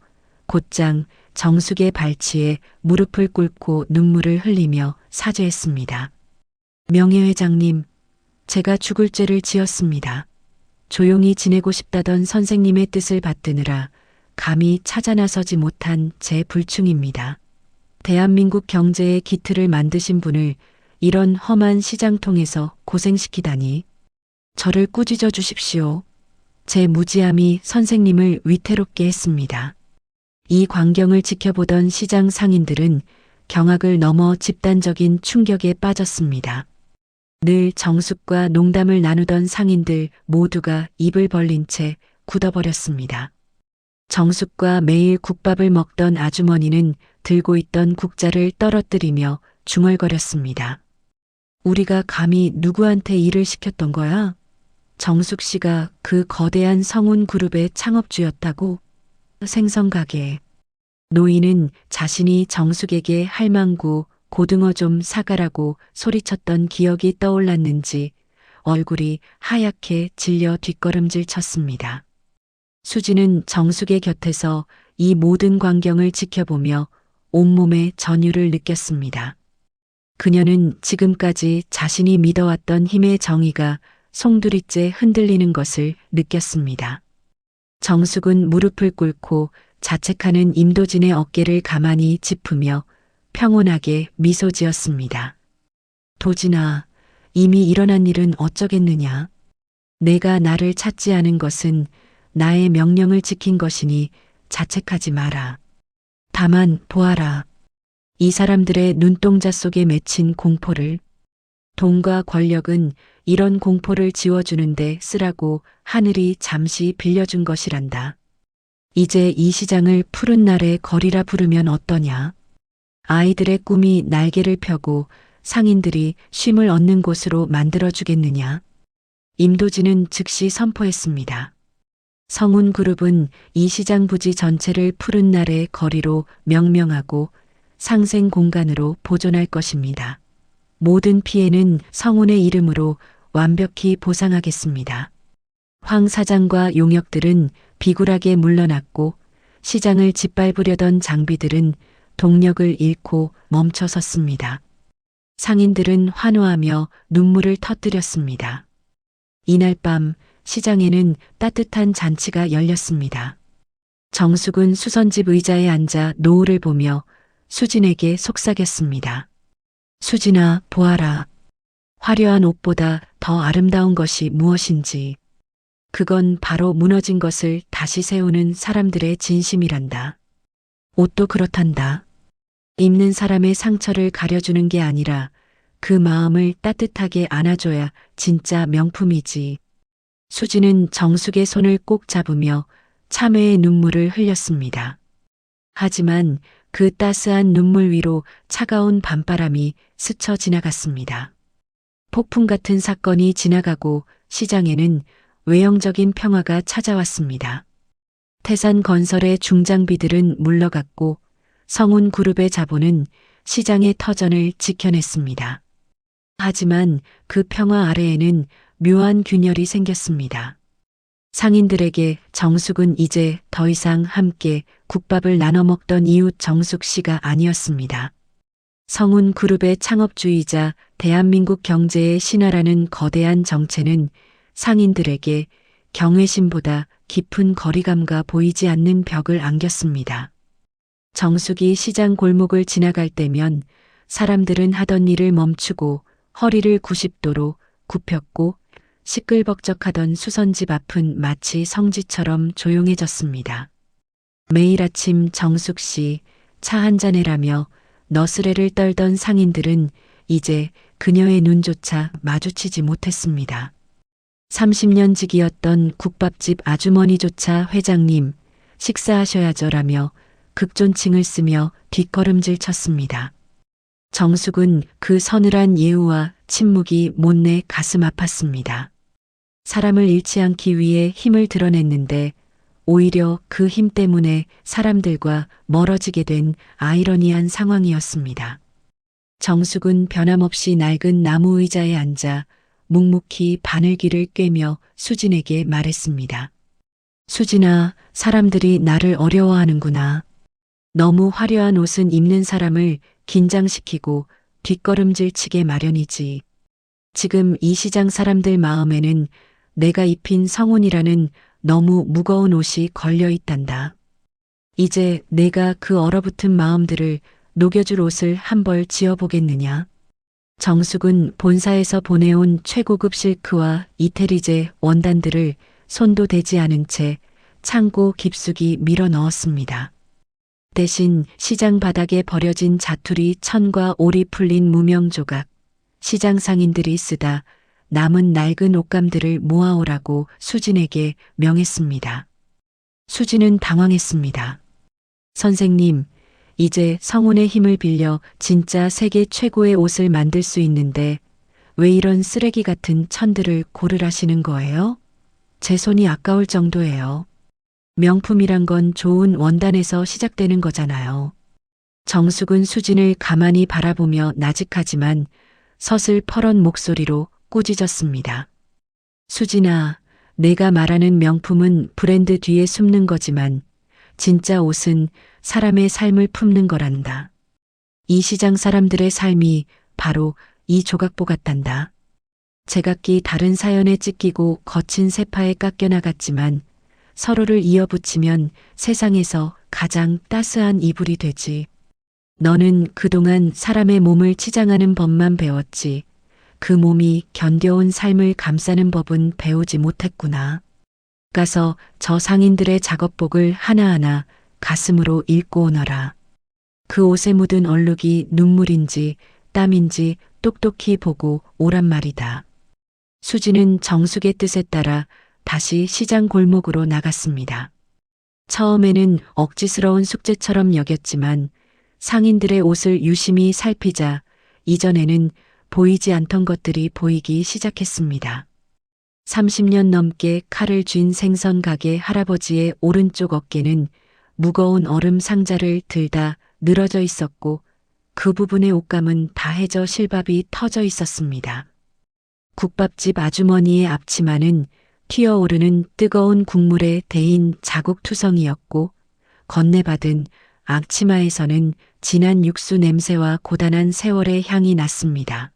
곧장 정숙의 발치에 무릎을 꿇고 눈물을 흘리며 사죄했습니다. 명예회장님, 제가 죽을 죄를 지었습니다. 조용히 지내고 싶다던 선생님의 뜻을 받드느라 감히 찾아 나서지 못한 제 불충입니다. 대한민국 경제의 기틀을 만드신 분을 이런 험한 시장통에서 고생시키다니. 저를 꾸짖어 주십시오. 제 무지함이 선생님을 위태롭게 했습니다. 이 광경을 지켜보던 시장 상인들은 경악을 넘어 집단적인 충격에 빠졌습니다. 늘 정숙과 농담을 나누던 상인들 모두가 입을 벌린 채 굳어버렸습니다. 정숙과 매일 국밥을 먹던 아주머니는 들고 있던 국자를 떨어뜨리며 중얼거렸습니다. 우리가 감히 누구한테 일을 시켰던 거야? 정숙 씨가 그 거대한 성운그룹의 창업주였다고? 생선가게. 노인은 자신이 정숙에게 할망구 고등어 좀 사가라고 소리쳤던 기억이 떠올랐는지 얼굴이 하얗게 질려 뒷걸음질 쳤습니다. 수지는 정숙의 곁에서 이 모든 광경을 지켜보며 온몸에 전율을 느꼈습니다. 그녀는 지금까지 자신이 믿어왔던 힘의 정의가 송두리째 흔들리는 것을 느꼈습니다. 정숙은 무릎을 꿇고 자책하는 임도진의 어깨를 가만히 짚으며 평온하게 미소 지었습니다. 도진아, 이미 일어난 일은 어쩌겠느냐. 내가 나를 찾지 않은 것은 나의 명령을 지킨 것이니 자책하지 마라. 다만 보아라. 이 사람들의 눈동자 속에 맺힌 공포를. 돈과 권력은 이런 공포를 지워주는데 쓰라고 하늘이 잠시 빌려준 것이란다. 이제 이 시장을 푸른 날의 거리라 부르면 어떠냐? 아이들의 꿈이 날개를 펴고 상인들이 쉼을 얻는 곳으로 만들어주겠느냐? 임도진은 즉시 선포했습니다. 성운그룹은 이 시장 부지 전체를 푸른 날의 거리로 명명하고 상생 공간으로 보존할 것입니다. 모든 피해는 성운의 이름으로 완벽히 보상하겠습니다. 황 사장과 용역들은 비굴하게 물러났고 시장을 짓밟으려던 장비들은 동력을 잃고 멈춰섰습니다. 상인들은 환호하며 눈물을 터뜨렸습니다. 이날 밤 시장에는 따뜻한 잔치가 열렸습니다. 정숙은 수선집 의자에 앉아 노을을 보며 수진에게 속삭였습니다. 수진아, 보아라. 화려한 옷보다 더 아름다운 것이 무엇인지. 그건 바로 무너진 것을 다시 세우는 사람들의 진심이란다. 옷도 그렇단다. 입는 사람의 상처를 가려주는 게 아니라 그 마음을 따뜻하게 안아줘야 진짜 명품이지. 수지는 정숙의 손을 꼭 잡으며 참회의 눈물을 흘렸습니다. 하지만 그 따스한 눈물 위로 차가운 밤바람이 스쳐 지나갔습니다. 폭풍 같은 사건이 지나가고 시장에는 외형적인 평화가 찾아왔습니다. 태산 건설의 중장비들은 물러갔고 성운 그룹의 자본은 시장의 터전을 지켜냈습니다. 하지만 그 평화 아래에는 묘한 균열이 생겼습니다. 상인들에게 정숙은 이제 더 이상 함께 국밥을 나눠 먹던 이웃 정숙 씨가 아니었습니다. 성운 그룹의 창업주의자 대한민국 경제의 신화라는 거대한 정체는 상인들에게 경외심보다 깊은 거리감과 보이지 않는 벽을 안겼습니다. 정숙이 시장 골목을 지나갈 때면 사람들은 하던 일을 멈추고 허리를 90도로 굽혔고 시끌벅적하던 수선집 앞은 마치 성지처럼 조용해졌습니다. 매일 아침 정숙 씨 차 한잔해라며 너스레를 떨던 상인들은 이제 그녀의 눈조차 마주치지 못했습니다. 30년 지기였던 국밥집 아주머니조차 회장님, 식사하셔야죠라며 극존칭을 쓰며 뒷걸음질 쳤습니다. 정숙은 그 서늘한 예우와 침묵이 못내 가슴 아팠습니다. 사람을 잃지 않기 위해 힘을 드러냈는데 오히려 그 힘 때문에 사람들과 멀어지게 된 아이러니한 상황이었습니다. 정숙은 변함없이 낡은 나무 의자에 앉아 묵묵히 바늘귀를 꿰며 수진에게 말했습니다. 수진아, 사람들이 나를 어려워하는구나. 너무 화려한 옷은 입는 사람을 긴장시키고 뒷걸음질 치게 마련이지. 지금 이 시장 사람들 마음에는 내가 입힌 성운이라는 너무 무거운 옷이 걸려 있단다. 이제 내가 그 얼어붙은 마음들을 녹여줄 옷을 한 벌 지어보겠느냐. 정숙은 본사에서 보내온 최고급 실크와 이태리제 원단들을 손도 대지 않은 채 창고 깊숙이 밀어 넣었습니다. 대신 시장 바닥에 버려진 자투리 천과 올이 풀린 무명 조각, 시장 상인들이 쓰다 남은 낡은 옷감들을 모아오라고 수진에게 명했습니다. 수진은 당황했습니다. 선생님, 이제 성운의 힘을 빌려 진짜 세계 최고의 옷을 만들 수 있는데 왜 이런 쓰레기 같은 천들을 고르라시는 거예요? 제 손이 아까울 정도예요. 명품이란 건 좋은 원단에서 시작되는 거잖아요. 정숙은 수진을 가만히 바라보며 나직하지만 서슬 퍼런 목소리로 꾸짖었습니다. 수진아, 내가 말하는 명품은 브랜드 뒤에 숨는 거지만 진짜 옷은 사람의 삶을 품는 거란다. 이 시장 사람들의 삶이 바로 이 조각보 같단다. 제각기 다른 사연에 찢기고 거친 세파에 깎여나갔지만 서로를 이어붙이면 세상에서 가장 따스한 이불이 되지. 너는 그동안 사람의 몸을 치장하는 법만 배웠지. 그 몸이 견뎌온 삶을 감싸는 법은 배우지 못했구나. 가서 저 상인들의 작업복을 하나하나 가슴으로 읽고 오너라. 그 옷에 묻은 얼룩이 눈물인지 땀인지 똑똑히 보고 오란 말이다. 수지는 정숙의 뜻에 따라 다시 시장 골목으로 나갔습니다. 처음에는 억지스러운 숙제처럼 여겼지만 상인들의 옷을 유심히 살피자 이전에는 보이지 않던 것들이 보이기 시작했습니다. 30년 넘게 칼을 쥔 생선 가게 할아버지의 오른쪽 어깨는 무거운 얼음 상자를 들다 늘어져 있었고 그 부분의 옷감은 다해져 실밥이 터져 있었습니다. 국밥집 아주머니의 앞치마는 튀어오르는 뜨거운 국물에 데인 자국투성이었고 건네받은 앞치마에서는 진한 육수 냄새와 고단한 세월의 향이 났습니다.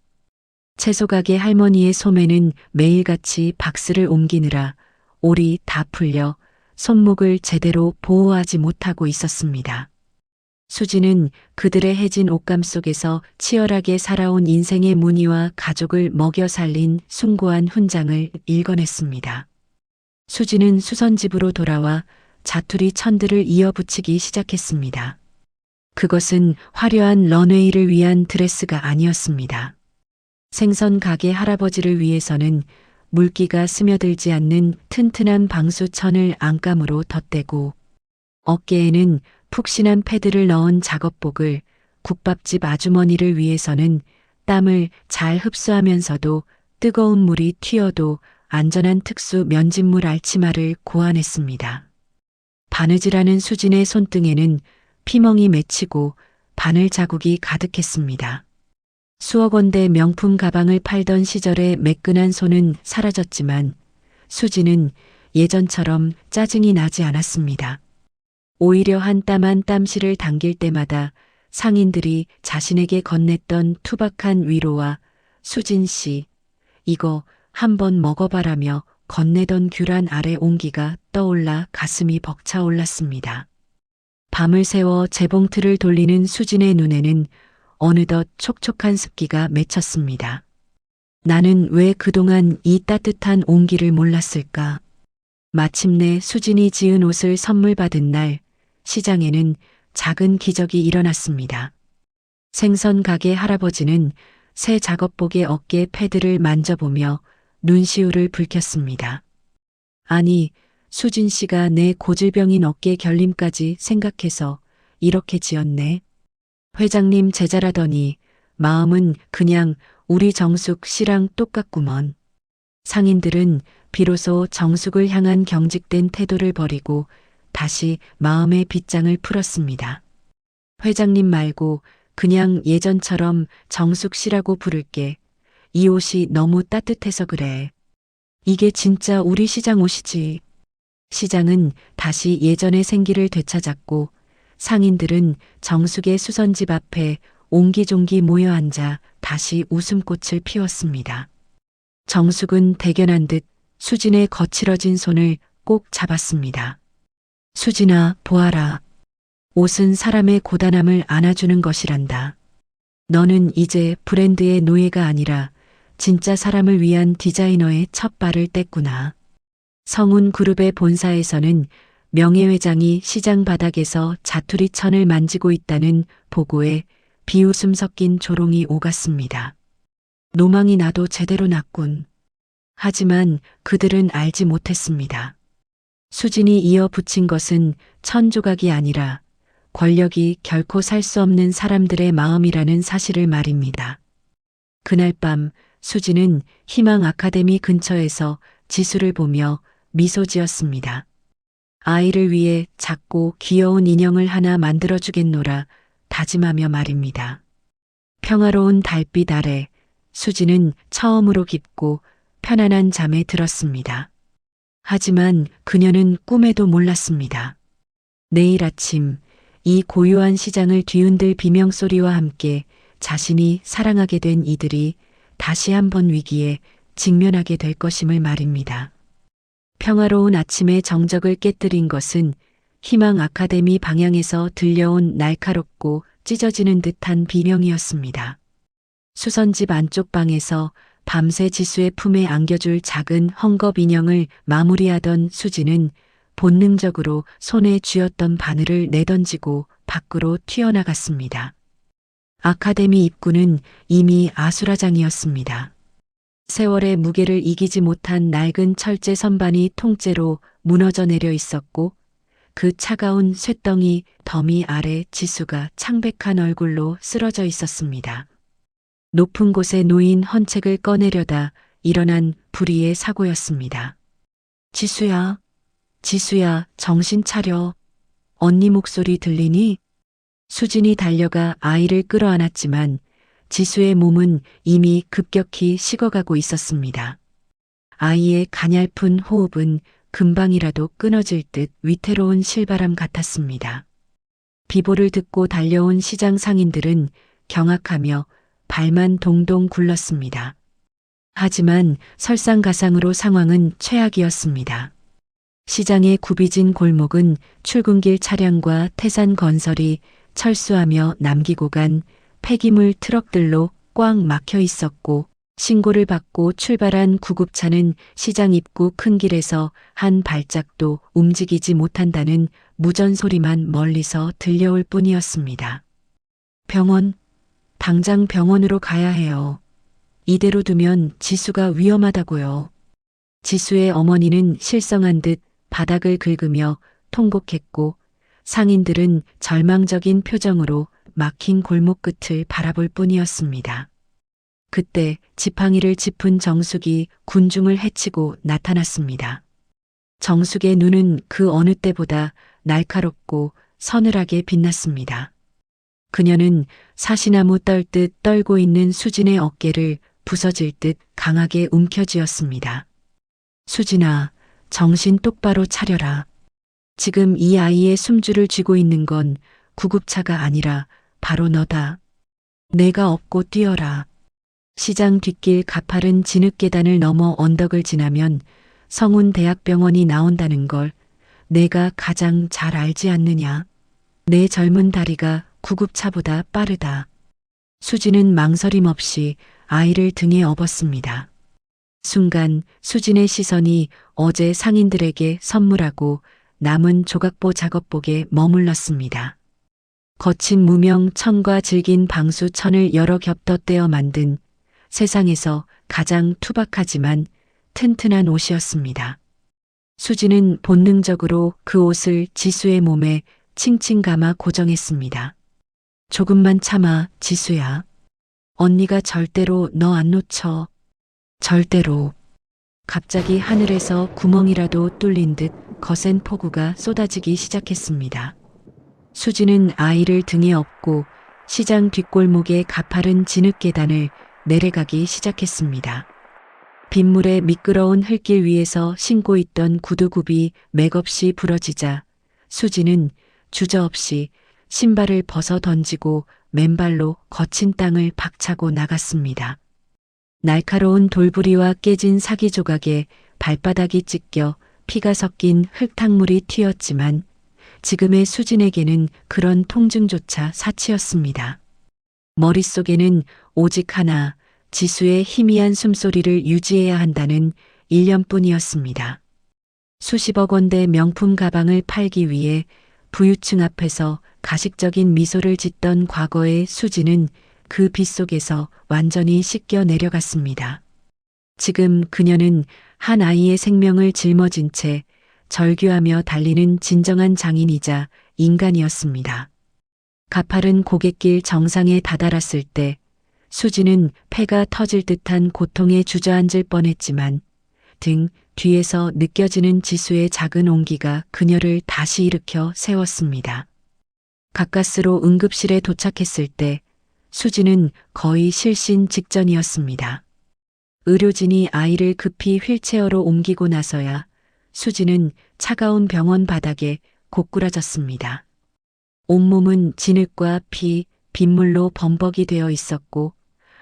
채소가게 할머니의 소매는 매일같이 박스를 옮기느라 올이 다 풀려 손목을 제대로 보호하지 못하고 있었습니다. 수지는 그들의 해진 옷감 속에서 치열하게 살아온 인생의 무늬와 가족을 먹여 살린 숭고한 훈장을 읽어냈습니다. 수지는 수선집으로 돌아와 자투리 천들을 이어붙이기 시작했습니다. 그것은 화려한 런웨이를 위한 드레스가 아니었습니다. 생선 가게 할아버지를 위해서는 물기가 스며들지 않는 튼튼한 방수천을 안감으로 덧대고 어깨에는 푹신한 패드를 넣은 작업복을, 국밥집 아주머니를 위해서는 땀을 잘 흡수하면서도 뜨거운 물이 튀어도 안전한 특수 면직물 알치마를 고안했습니다. 바느질하는 수진의 손등에는 피멍이 맺히고 바늘 자국이 가득했습니다. 수억 원대 명품 가방을 팔던 시절의 매끈한 손은 사라졌지만 수지는 예전처럼 짜증이 나지 않았습니다. 오히려 한 땀 한 땀실을 당길 때마다 상인들이 자신에게 건넸던 투박한 위로와 수진 씨, 이거 한번 먹어봐라며 건네던 귤안 아래 온기가 떠올라 가슴이 벅차올랐습니다. 밤을 새워 재봉틀을 돌리는 수진의 눈에는 어느덧 촉촉한 습기가 맺혔습니다. 나는 왜 그동안 이 따뜻한 온기를 몰랐을까? 마침내 수진이 지은 옷을 선물 받은 날, 시장에는 작은 기적이 일어났습니다. 생선 가게 할아버지는 새 작업복의 어깨 패드를 만져보며 눈시울을 붉혔습니다. 아니, 수진 씨가 내 고질병인 어깨 결림까지 생각해서 이렇게 지었네. 회장님 제자라더니 마음은 그냥 우리 정숙 씨랑 똑같구먼. 상인들은 비로소 정숙을 향한 경직된 태도를 버리고 다시 마음의 빗장을 풀었습니다. 회장님 말고 그냥 예전처럼 정숙 씨라고 부를게. 이 옷이 너무 따뜻해서 그래. 이게 진짜 우리 시장 옷이지. 시장은 다시 예전의 생기를 되찾았고 상인들은 정숙의 수선집 앞에 옹기종기 모여 앉아 다시 웃음꽃을 피웠습니다. 정숙은 대견한 듯 수진의 거칠어진 손을 꼭 잡았습니다. 수진아, 보아라. 옷은 사람의 고단함을 안아주는 것이란다. 너는 이제 브랜드의 노예가 아니라 진짜 사람을 위한 디자이너의 첫 발을 뗐구나. 성운 그룹의 본사에서는 명예회장이 시장 바닥에서 자투리천을 만지고 있다는 보고에 비웃음 섞인 조롱이 오갔습니다. 노망이 나도 제대로 났군. 하지만 그들은 알지 못했습니다. 수진이 이어붙인 것은 천조각이 아니라 권력이 결코 살 수 없는 사람들의 마음이라는 사실을 말입니다. 그날 밤 수진은 희망 아카데미 근처에서 지수를 보며 미소 지었습니다. 아이를 위해 작고 귀여운 인형을 하나 만들어주겠노라 다짐하며 말입니다. 평화로운 달빛 아래 수진은 처음으로 깊고 편안한 잠에 들었습니다. 하지만 그녀는 꿈에도 몰랐습니다. 내일 아침 이 고요한 시장을 뒤흔들 비명소리와 함께 자신이 사랑하게 된 이들이 다시 한번 위기에 직면하게 될 것임을 말입니다. 평화로운 아침의 정적을 깨뜨린 것은 희망 아카데미 방향에서 들려온 날카롭고 찢어지는 듯한 비명이었습니다. 수선집 안쪽 방에서 밤새 지수의 품에 안겨줄 작은 헝겊 인형을 마무리하던 수지는 본능적으로 손에 쥐었던 바늘을 내던지고 밖으로 튀어나갔습니다. 아카데미 입구는 이미 아수라장이었습니다. 세월의 무게를 이기지 못한 낡은 철제 선반이 통째로 무너져 내려 있었고 그 차가운 쇳덩이 더미 아래 지수가 창백한 얼굴로 쓰러져 있었습니다. 높은 곳에 놓인 헌책을 꺼내려다 일어난 불의의 사고였습니다. 지수야, 지수야, 정신 차려. 언니 목소리 들리니? 수진이 달려가 아이를 끌어안았지만 지수의 몸은 이미 급격히 식어가고 있었습니다. 아이의 가냘픈 호흡은 금방이라도 끊어질 듯 위태로운 실바람 같았습니다. 비보를 듣고 달려온 시장 상인들은 경악하며 발만 동동 굴렀습니다. 하지만 설상가상으로 상황은 최악이었습니다. 시장의 굽이진 골목은 출근길 차량과 태산 건설이 철수하며 남기고 간 폐기물 트럭들로 꽉 막혀 있었고 신고를 받고 출발한 구급차는 시장 입구 큰 길에서 한 발짝도 움직이지 못한다는 무전소리만 멀리서 들려올 뿐이었습니다. 병원, 당장 병원으로 가야 해요. 이대로 두면 지수가 위험하다고요. 지수의 어머니는 실성한 듯 바닥을 긁으며 통곡했고 상인들은 절망적인 표정으로 막힌 골목 끝을 바라볼 뿐이었습니다. 그때 지팡이를 짚은 정숙이 군중을 헤치고 나타났습니다. 정숙의 눈은 그 어느 때보다 날카롭고 서늘하게 빛났습니다. 그녀는 사시나무 떨듯 떨고 있는 수진의 어깨를 부서질 듯 강하게 움켜쥐었습니다. 수진아, 정신 똑바로 차려라. 지금 이 아이의 숨줄을 쥐고 있는 건 구급차가 아니라 바로 너다. 내가 업고 뛰어라. 시장 뒷길 가파른 진흙 계단을 넘어 언덕을 지나면 성운대학병원이 나온다는 걸 내가 가장 잘 알지 않느냐. 내 젊은 다리가 구급차보다 빠르다. 수진은 망설임 없이 아이를 등에 업었습니다. 순간 수진의 시선이 어제 상인들에게 선물하고 남은 조각보 작업복에 머물렀습니다. 거친 무명 천과 질긴 방수 천을 여러 겹 덧대어 만든 세상에서 가장 투박하지만 튼튼한 옷이었습니다. 수진은 본능적으로 그 옷을 지수의 몸에 칭칭 감아 고정했습니다. 조금만 참아, 지수야. 언니가 절대로 너 안 놓쳐. 절대로. 갑자기 하늘에서 구멍이라도 뚫린 듯 거센 폭우가 쏟아지기 시작했습니다. 수지는 아이를 등에 업고 시장 뒷골목의 가파른 진흙 계단을 내려가기 시작했습니다. 빗물에 미끄러운 흙길 위에서 신고 있던 구두굽이 맥없이 부러지자 수지는 주저없이 신발을 벗어 던지고 맨발로 거친 땅을 박차고 나갔습니다. 날카로운 돌부리와 깨진 사기 조각에 발바닥이 찢겨 피가 섞인 흙탕물이 튀었지만 지금의 수진에게는 그런 통증조차 사치였습니다. 머릿속에는 오직 하나, 지수의 희미한 숨소리를 유지해야 한다는 일념뿐이었습니다. 수십억 원대 명품 가방을 팔기 위해 부유층 앞에서 가식적인 미소를 짓던 과거의 수지는 그 빗속에서 완전히 씻겨 내려갔습니다. 지금 그녀는 한 아이의 생명을 짊어진 채 절규하며 달리는 진정한 장인이자 인간이었습니다. 가파른 고갯길 정상에 다다랐을 때 수지는 폐가 터질 듯한 고통에 주저앉을 뻔했지만 등 뒤에서 느껴지는 지수의 작은 온기가 그녀를 다시 일으켜 세웠습니다. 가까스로 응급실에 도착했을 때 수지는 거의 실신 직전이었습니다. 의료진이 아이를 급히 휠체어로 옮기고 나서야 수지는 차가운 병원 바닥에 고꾸라졌습니다. 온몸은 진흙과 피, 빗물로 범벅이 되어 있었고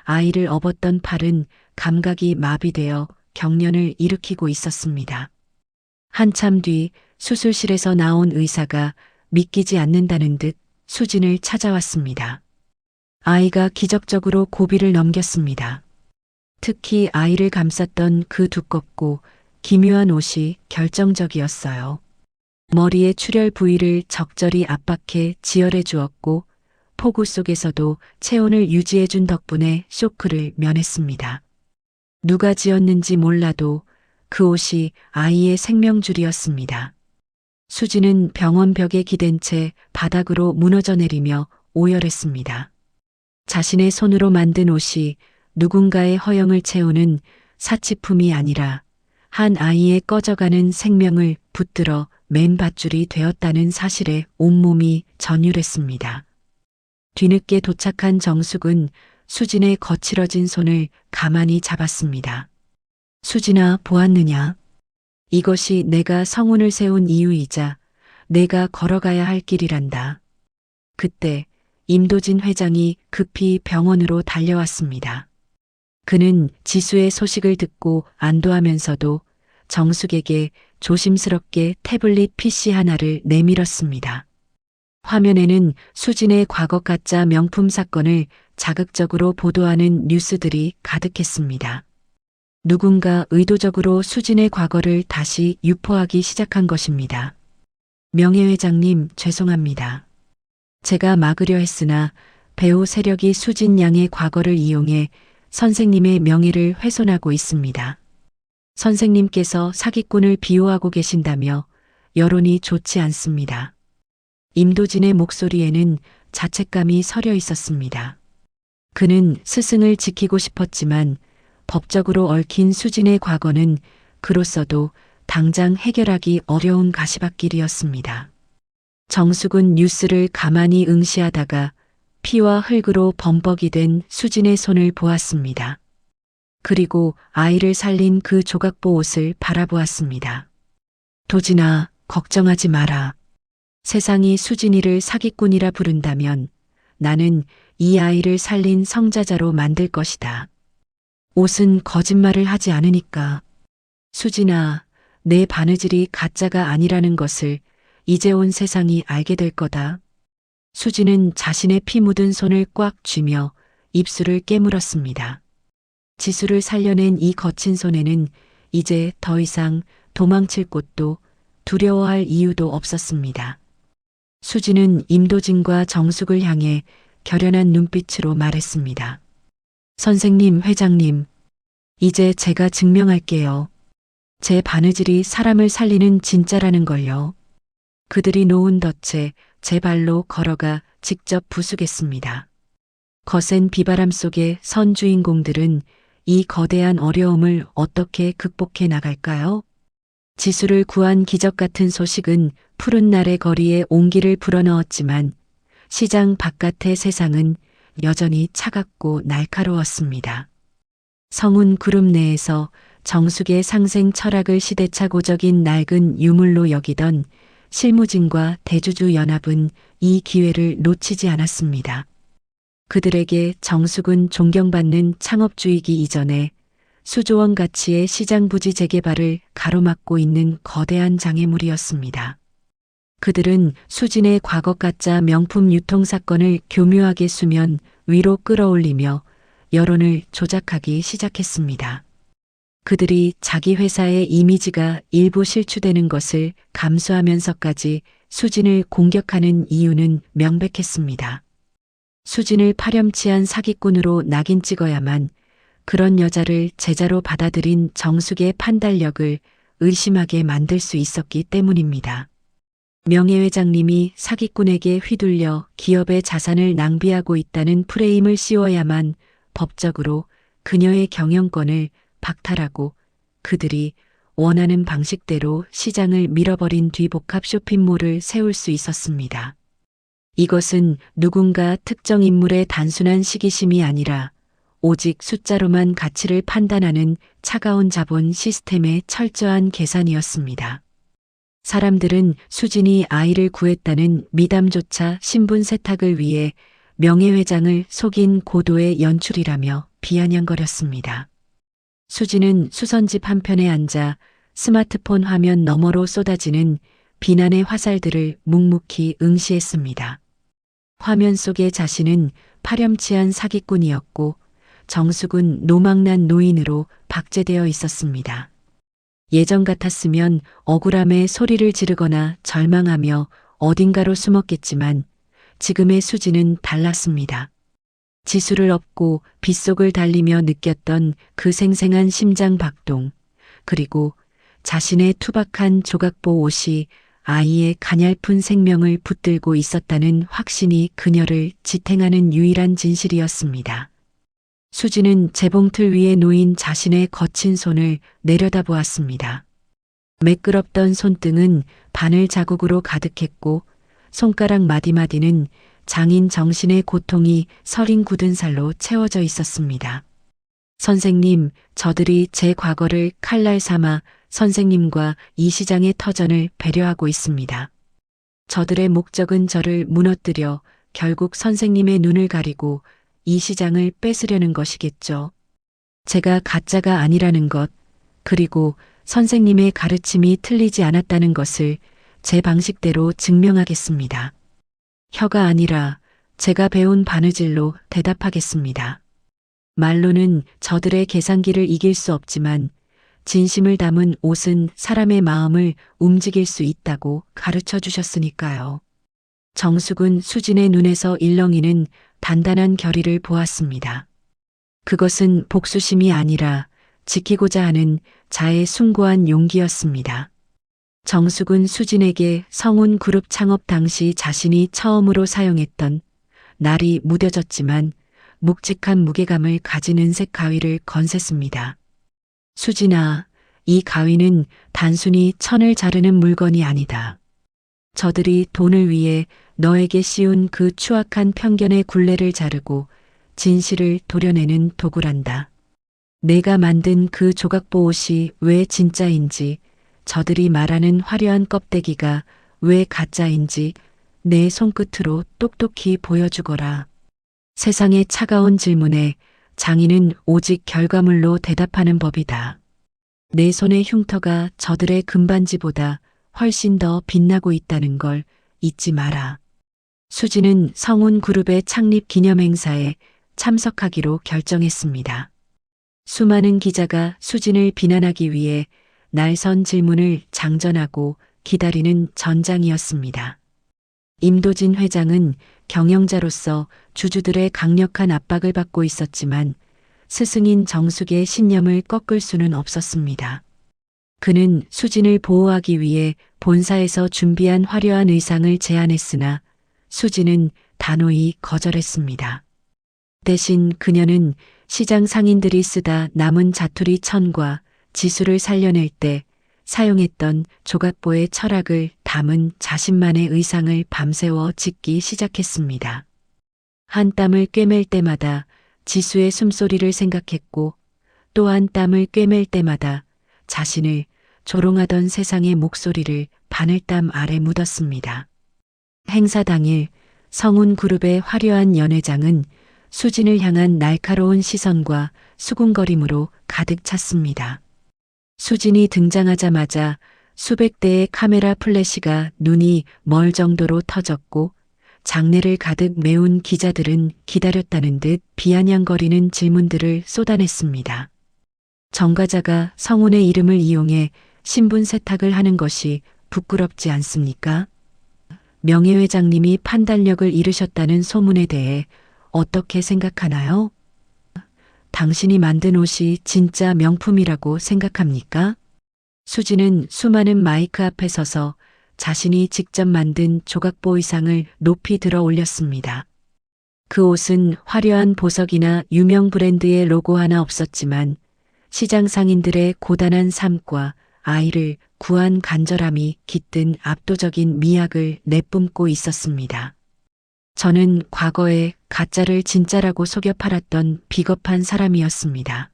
아이를 업었던 팔은 감각이 마비되어 경련을 일으키고 있었습니다. 한참 뒤 수술실에서 나온 의사가 믿기지 않는다는 듯 수진을 찾아왔습니다. 아이가 기적적으로 고비를 넘겼습니다. 특히 아이를 감쌌던 그 두껍고 기묘한 옷이 결정적이었어요. 머리의 출혈 부위를 적절히 압박해 지혈해 주었고 폭우 속에서도 체온을 유지해 준 덕분에 쇼크를 면했습니다. 누가 지었는지 몰라도 그 옷이 아이의 생명줄이었습니다. 수지는 병원 벽에 기댄 채 바닥으로 무너져 내리며 오열했습니다. 자신의 손으로 만든 옷이 누군가의 허영을 채우는 사치품이 아니라 한 아이의 꺼져가는 생명을 붙들어 맨 밧줄이 되었다는 사실에 온몸이 전율했습니다. 뒤늦게 도착한 정숙은 수진의 거칠어진 손을 가만히 잡았습니다. 수진아, 보았느냐? 이것이 내가 성운을 세운 이유이자 내가 걸어가야 할 길이란다. 그때 임도진 회장이 급히 병원으로 달려왔습니다. 그는 지수의 소식을 듣고 안도하면서도 정숙에게 조심스럽게 태블릿 PC 하나를 내밀었습니다. 화면에는 수진의 과거 가짜 명품 사건을 자극적으로 보도하는 뉴스들이 가득했습니다. 누군가 의도적으로 수진의 과거를 다시 유포하기 시작한 것입니다. 명예회장님, 죄송합니다. 제가 막으려 했으나 배우 세력이 수진 양의 과거를 이용해 선생님의 명예를 훼손하고 있습니다. 선생님께서 사기꾼을 비호하고 계신다며 여론이 좋지 않습니다. 임도진의 목소리에는 자책감이 서려 있었습니다. 그는 스승을 지키고 싶었지만 법적으로 얽힌 수진의 과거는 그로써도 당장 해결하기 어려운 가시밭길이었습니다. 정숙은 뉴스를 가만히 응시하다가 피와 흙으로 범벅이 된 수진의 손을 보았습니다. 그리고 아이를 살린 그 조각보 옷을 바라보았습니다. 도진아, 걱정하지 마라. 세상이 수진이를 사기꾼이라 부른다면 나는 이 아이를 살린 성자자로 만들 것이다. 옷은 거짓말을 하지 않으니까. 수진아, 내 바느질이 가짜가 아니라는 것을 이제 온 세상이 알게 될 거다. 수진은 자신의 피 묻은 손을 꽉 쥐며 입술을 깨물었습니다. 지수를 살려낸 이 거친 손에는 이제 더 이상 도망칠 곳도 두려워할 이유도 없었습니다. 수진은 임도진과 정숙을 향해 결연한 눈빛으로 말했습니다. 선생님, 회장님, 이제 제가 증명할게요. 제 바느질이 사람을 살리는 진짜라는 걸요. 그들이 놓은 덫에 제 발로 걸어가 직접 부수겠습니다. 거센 비바람 속의 선 주인공들은 이 거대한 어려움을 어떻게 극복해 나갈까요? 지수를 구한 기적 같은 소식은 푸른 날의 거리에 온기를 불어넣었지만 시장 바깥의 세상은 여전히 차갑고 날카로웠습니다. 성운 그룹 내에서 정숙의 상생 철학을 시대착 오적인 낡은 유물로 여기던 실무진과 대주주 연합은 이 기회를 놓치지 않았습니다. 그들에게 정숙은 존경받는 창업주이기 이전에 수조원 가치의 시장 부지 재개발을 가로막고 있는 거대한 장애물이었습니다. 그들은 수진의 과거 가짜 명품 유통 사건을 교묘하게 수면 위로 끌어올리며 여론을 조작하기 시작했습니다. 그들이 자기 회사의 이미지가 일부 실추되는 것을 감수하면서까지 수진을 공격하는 이유는 명백했습니다. 수진을 파렴치한 사기꾼으로 낙인 찍어야만 그런 여자를 제자로 받아들인 정숙의 판단력을 의심하게 만들 수 있었기 때문입니다. 명예회장님이 사기꾼에게 휘둘려 기업의 자산을 낭비하고 있다는 프레임을 씌워야만 법적으로 그녀의 경영권을 박탈하고 그들이 원하는 방식대로 시장을 밀어버린 뒤 복합 쇼핑몰을 세울 수 있었습니다. 이것은 누군가 특정 인물의 단순한 시기심이 아니라 오직 숫자로만 가치를 판단하는 차가운 자본 시스템의 철저한 계산이었습니다. 사람들은 수진이 아이를 구했다는 미담조차 신분 세탁을 위해 명예회장을 속인 고도의 연출이라며 비아냥거렸습니다. 수진은 수선집 한편에 앉아 스마트폰 화면 너머로 쏟아지는 비난의 화살들을 묵묵히 응시했습니다. 화면 속의 자신은 파렴치한 사기꾼이었고 정숙은 노망난 노인으로 박제되어 있었습니다. 예전 같았으면 억울함에 소리를 지르거나 절망하며 어딘가로 숨었겠지만 지금의 수지는 달랐습니다. 지수를 업고 빗속을 달리며 느꼈던 그 생생한 심장 박동, 그리고 자신의 투박한 조각보 옷이 아이의 가냘픈 생명을 붙들고 있었다는 확신이 그녀를 지탱하는 유일한 진실이었습니다. 수지는 재봉틀 위에 놓인 자신의 거친 손을 내려다보았습니다. 매끄럽던 손등은 바늘 자국으로 가득했고 손가락 마디마디는 장인 정신의 고통이 서린 굳은 살로 채워져 있었습니다. 선생님, 저들이 제 과거를 칼날 삼아 선생님과 이 시장의 터전을 배려하고 있습니다. 저들의 목적은 저를 무너뜨려 결국 선생님의 눈을 가리고 이 시장을 뺏으려는 것이겠죠. 제가 가짜가 아니라는 것, 그리고 선생님의 가르침이 틀리지 않았다는 것을 제 방식대로 증명하겠습니다. 혀가 아니라 제가 배운 바느질로 대답하겠습니다. 말로는 저들의 계산기를 이길 수 없지만 진심을 담은 옷은 사람의 마음을 움직일 수 있다고 가르쳐 주셨으니까요. 정숙은 수진의 눈에서 일렁이는 단단한 결의를 보았습니다. 그것은 복수심이 아니라 지키고자 하는 자의 숭고한 용기였습니다. 정숙은 수진에게 성운 그룹 창업 당시 자신이 처음으로 사용했던 날이 무뎌졌지만 묵직한 무게감을 가진 은색 가위를 건넸습니다. 수진아, 이 가위는 단순히 천을 자르는 물건이 아니다. 저들이 돈을 위해 너에게 씌운 그 추악한 편견의 굴레를 자르고 진실을 도려내는 도구란다. 내가 만든 그 조각보 옷이 왜 진짜인지, 저들이 말하는 화려한 껍데기가 왜 가짜인지 내 손끝으로 똑똑히 보여주거라. 세상의 차가운 질문에 장인은 오직 결과물로 대답하는 법이다. 내 손의 흉터가 저들의 금반지보다 훨씬 더 빛나고 있다는 걸 잊지 마라. 수지는 성운 그룹의 창립 기념 행사에 참석하기로 결정했습니다. 수많은 기자가 수진을 비난하기 위해 날선 질문을 장전하고 기다리는 전장이었습니다. 임도진 회장은 경영자로서 주주들의 강력한 압박을 받고 있었지만 스승인 정숙의 신념을 꺾을 수는 없었습니다. 그는 수진을 보호하기 위해 본사에서 준비한 화려한 의상을 제안했으나 수진은 단호히 거절했습니다. 대신 그녀는 시장 상인들이 쓰다 남은 자투리 천과 지수를 살려낼 때 사용했던 조각보의 철학을 담은 자신만의 의상을 밤새워 짓기 시작했습니다. 한 땀을 꿰맬 때마다 지수의 숨소리를 생각했고 또 한 땀을 꿰맬 때마다 자신을 조롱하던 세상의 목소리를 바늘땀 아래 묻었습니다. 행사 당일 성운 그룹의 화려한 연회장은 수진을 향한 날카로운 시선과 수군거림으로 가득 찼습니다. 수진이 등장하자마자 수백 대의 카메라 플래시가 눈이 멀 정도로 터졌고 장내를 가득 메운 기자들은 기다렸다는 듯 비아냥거리는 질문들을 쏟아냈습니다. 정과자가 성운의 이름을 이용해 신분 세탁을 하는 것이 부끄럽지 않습니까? 명예회장님이 판단력을 잃으셨다는 소문에 대해 어떻게 생각하나요? 당신이 만든 옷이 진짜 명품이라고 생각합니까? 수지는 수많은 마이크 앞에 서서 자신이 직접 만든 조각보 의상을 높이 들어 올렸습니다. 그 옷은 화려한 보석이나 유명 브랜드의 로고 하나 없었지만 시장 상인들의 고단한 삶과 아이를 구한 간절함이 깃든 압도적인 미학을 내뿜고 있었습니다. 저는 과거에 가짜를 진짜라고 속여 팔았던 비겁한 사람이었습니다.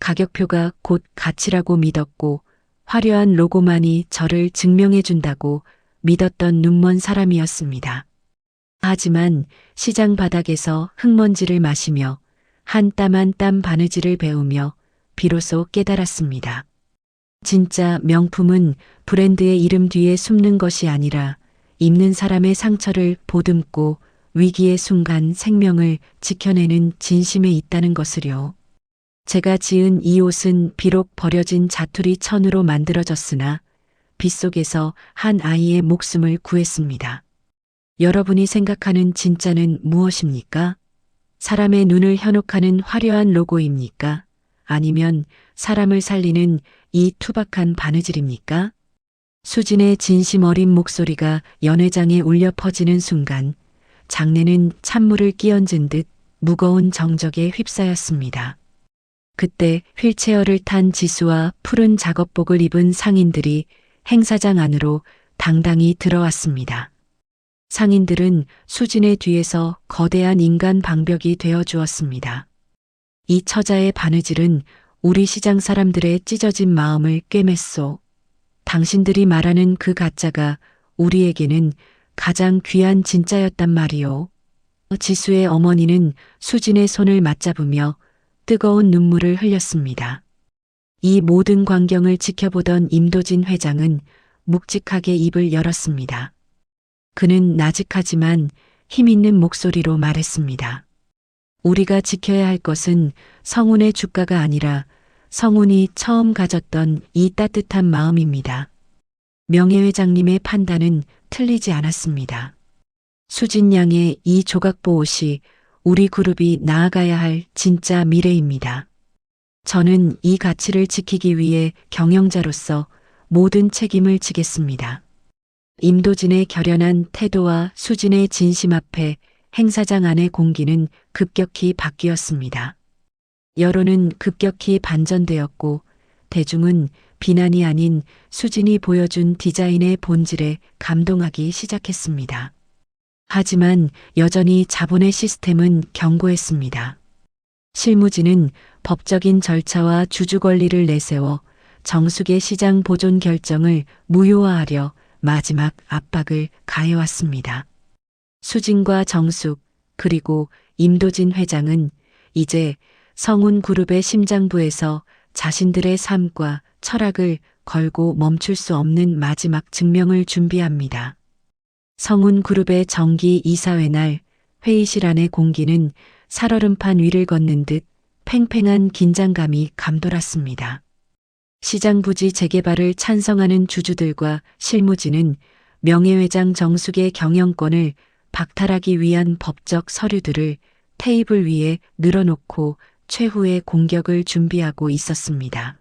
가격표가 곧 가치라고 믿었고 화려한 로고만이 저를 증명해준다고 믿었던 눈먼 사람이었습니다. 하지만 시장 바닥에서 흙먼지를 마시며 한 땀 한 땀 바느질을 배우며 비로소 깨달았습니다. 진짜 명품은 브랜드의 이름 뒤에 숨는 것이 아니라 입는 사람의 상처를 보듬고 위기의 순간 생명을 지켜내는 진심에 있다는 것을요. 제가 지은 이 옷은 비록 버려진 자투리 천으로 만들어졌으나 빗속에서 한 아이의 목숨을 구했습니다. 여러분이 생각하는 진짜는 무엇입니까? 사람의 눈을 현혹하는 화려한 로고입니까? 아니면 사람을 살리는 이 투박한 바느질입니까? 수진의 진심 어린 목소리가 연회장에 울려 퍼지는 순간 장내는 찬물을 끼얹은 듯 무거운 정적에 휩싸였습니다. 그때 휠체어를 탄 지수와 푸른 작업복을 입은 상인들이 행사장 안으로 당당히 들어왔습니다. 상인들은 수진의 뒤에서 거대한 인간 방벽이 되어 주었습니다. 이 처자의 바느질은 우리 시장 사람들의 찢어진 마음을 꿰맸소. 당신들이 말하는 그 가짜가 우리에게는 가장 귀한 진짜였단 말이오. 지수의 어머니는 수진의 손을 맞잡으며 뜨거운 눈물을 흘렸습니다. 이 모든 광경을 지켜보던 임도진 회장은 묵직하게 입을 열었습니다. 그는 나직하지만 힘있는 목소리로 말했습니다. 우리가 지켜야 할 것은 성운의 주가가 아니라 성운이 처음 가졌던 이 따뜻한 마음입니다. 명예회장님의 판단은 틀리지 않았습니다. 수진 양의 이 조각보 옷이 우리 그룹이 나아가야 할 진짜 미래입니다. 저는 이 가치를 지키기 위해 경영자로서 모든 책임을 지겠습니다. 임도진의 결연한 태도와 수진의 진심 앞에 행사장 안의 공기는 급격히 바뀌었습니다. 여론은 급격히 반전되었고 대중은 비난이 아닌 수진이 보여준 디자인의 본질에 감동하기 시작했습니다. 하지만 여전히 자본의 시스템은 견고했습니다. 실무진은 법적인 절차와 주주 권리를 내세워 정숙의 시장 보존 결정을 무효화하려 마지막 압박을 가해왔습니다. 수진과 정숙 그리고 임도진 회장은 이제 성운그룹의 심장부에서 자신들의 삶과 철학을 걸고 멈출 수 없는 마지막 증명을 준비합니다. 성운그룹의 정기 이사회 날 회의실 안의 공기는 살얼음판 위를 걷는 듯 팽팽한 긴장감이 감돌았습니다. 시장 부지 재개발을 찬성하는 주주들과 실무진은 명예회장 정숙의 경영권을 박탈하기 위한 법적 서류들을 테이블 위에 늘어놓고 최후의 공격을 준비하고 있었습니다.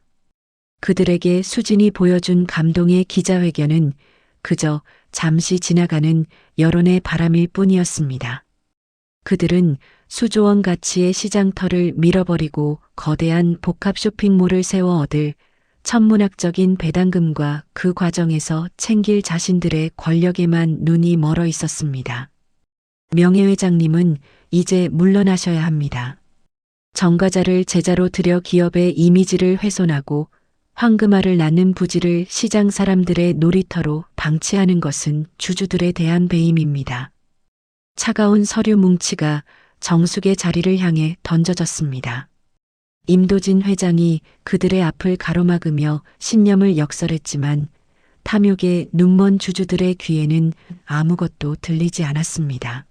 그들에게 수진이 보여준 감동의 기자회견은 그저 잠시 지나가는 여론의 바람일 뿐이었습니다. 그들은 수조원 가치의 시장터를 밀어버리고 거대한 복합 쇼핑몰을 세워 얻을 천문학적인 배당금과 그 과정에서 챙길 자신들의 권력에만 눈이 멀어 있었습니다. 명예회장님은 이제 물러나셔야 합니다. 정과자를 제자로 들여 기업의 이미지를 훼손하고 황금알을 낳는 부지를 시장 사람들의 놀이터로 방치하는 것은 주주들에 대한 배임입니다. 차가운 서류 뭉치가 정숙의 자리를 향해 던져졌습니다. 임도진 회장이 그들의 앞을 가로막으며 신념을 역설했지만 탐욕의 눈먼 주주들의 귀에는 아무것도 들리지 않았습니다.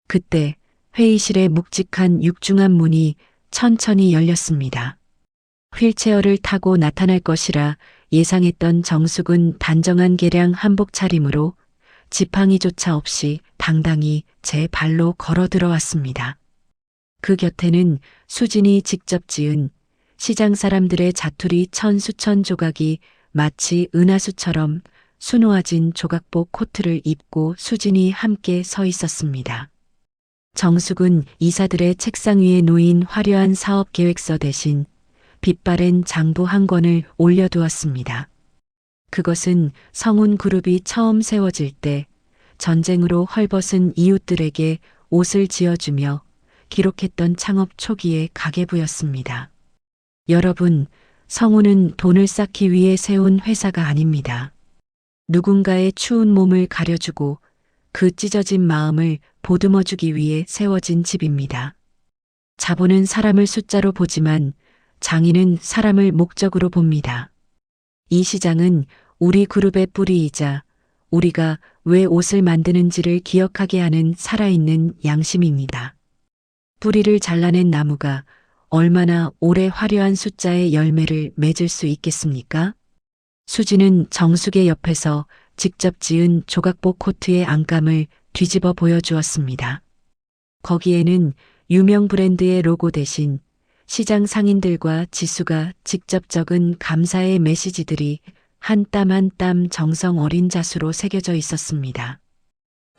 그때 회의실의 묵직한 육중한 문이 천천히 열렸습니다. 휠체어를 타고 나타날 것이라 예상했던 정숙은 단정한 개량 한복 차림으로 지팡이조차 없이 당당히 제 발로 걸어 들어왔습니다. 그 곁에는 수진이 직접 지은 시장 사람들의 자투리 천수천 조각이 마치 은하수처럼 수놓아진 조각복 코트를 입고 수진이 함께 서 있었습니다. 정숙은 이사들의 책상 위에 놓인 화려한 사업 계획서 대신 빛바랜 장부 한 권을 올려두었습니다. 그것은 성운그룹이 처음 세워질 때 전쟁으로 헐벗은 이웃들에게 옷을 지어주며 기록했던 창업 초기의 가계부였습니다. 여러분, 성우는 돈을 쌓기 위해 세운 회사가 아닙니다. 누군가의 추운 몸을 가려주고 그 찢어진 마음을 보듬어주기 위해 세워진 집입니다. 자본은 사람을 숫자로 보지만 장인은 사람을 목적으로 봅니다. 이 시장은 우리 그룹의 뿌리이자 우리가 왜 옷을 만드는지를 기억하게 하는 살아있는 양심입니다. 뿌리를 잘라낸 나무가 얼마나 오래 화려한 숫자의 열매를 맺을 수 있겠습니까? 수지는 정숙의 옆에서 직접 지은 조각보 코트의 안감을 뒤집어 보여주었습니다. 거기에는 유명 브랜드의 로고 대신 시장 상인들과 지수가 직접 적은 감사의 메시지들이 한 땀 한 땀 정성 어린 자수로 새겨져 있었습니다.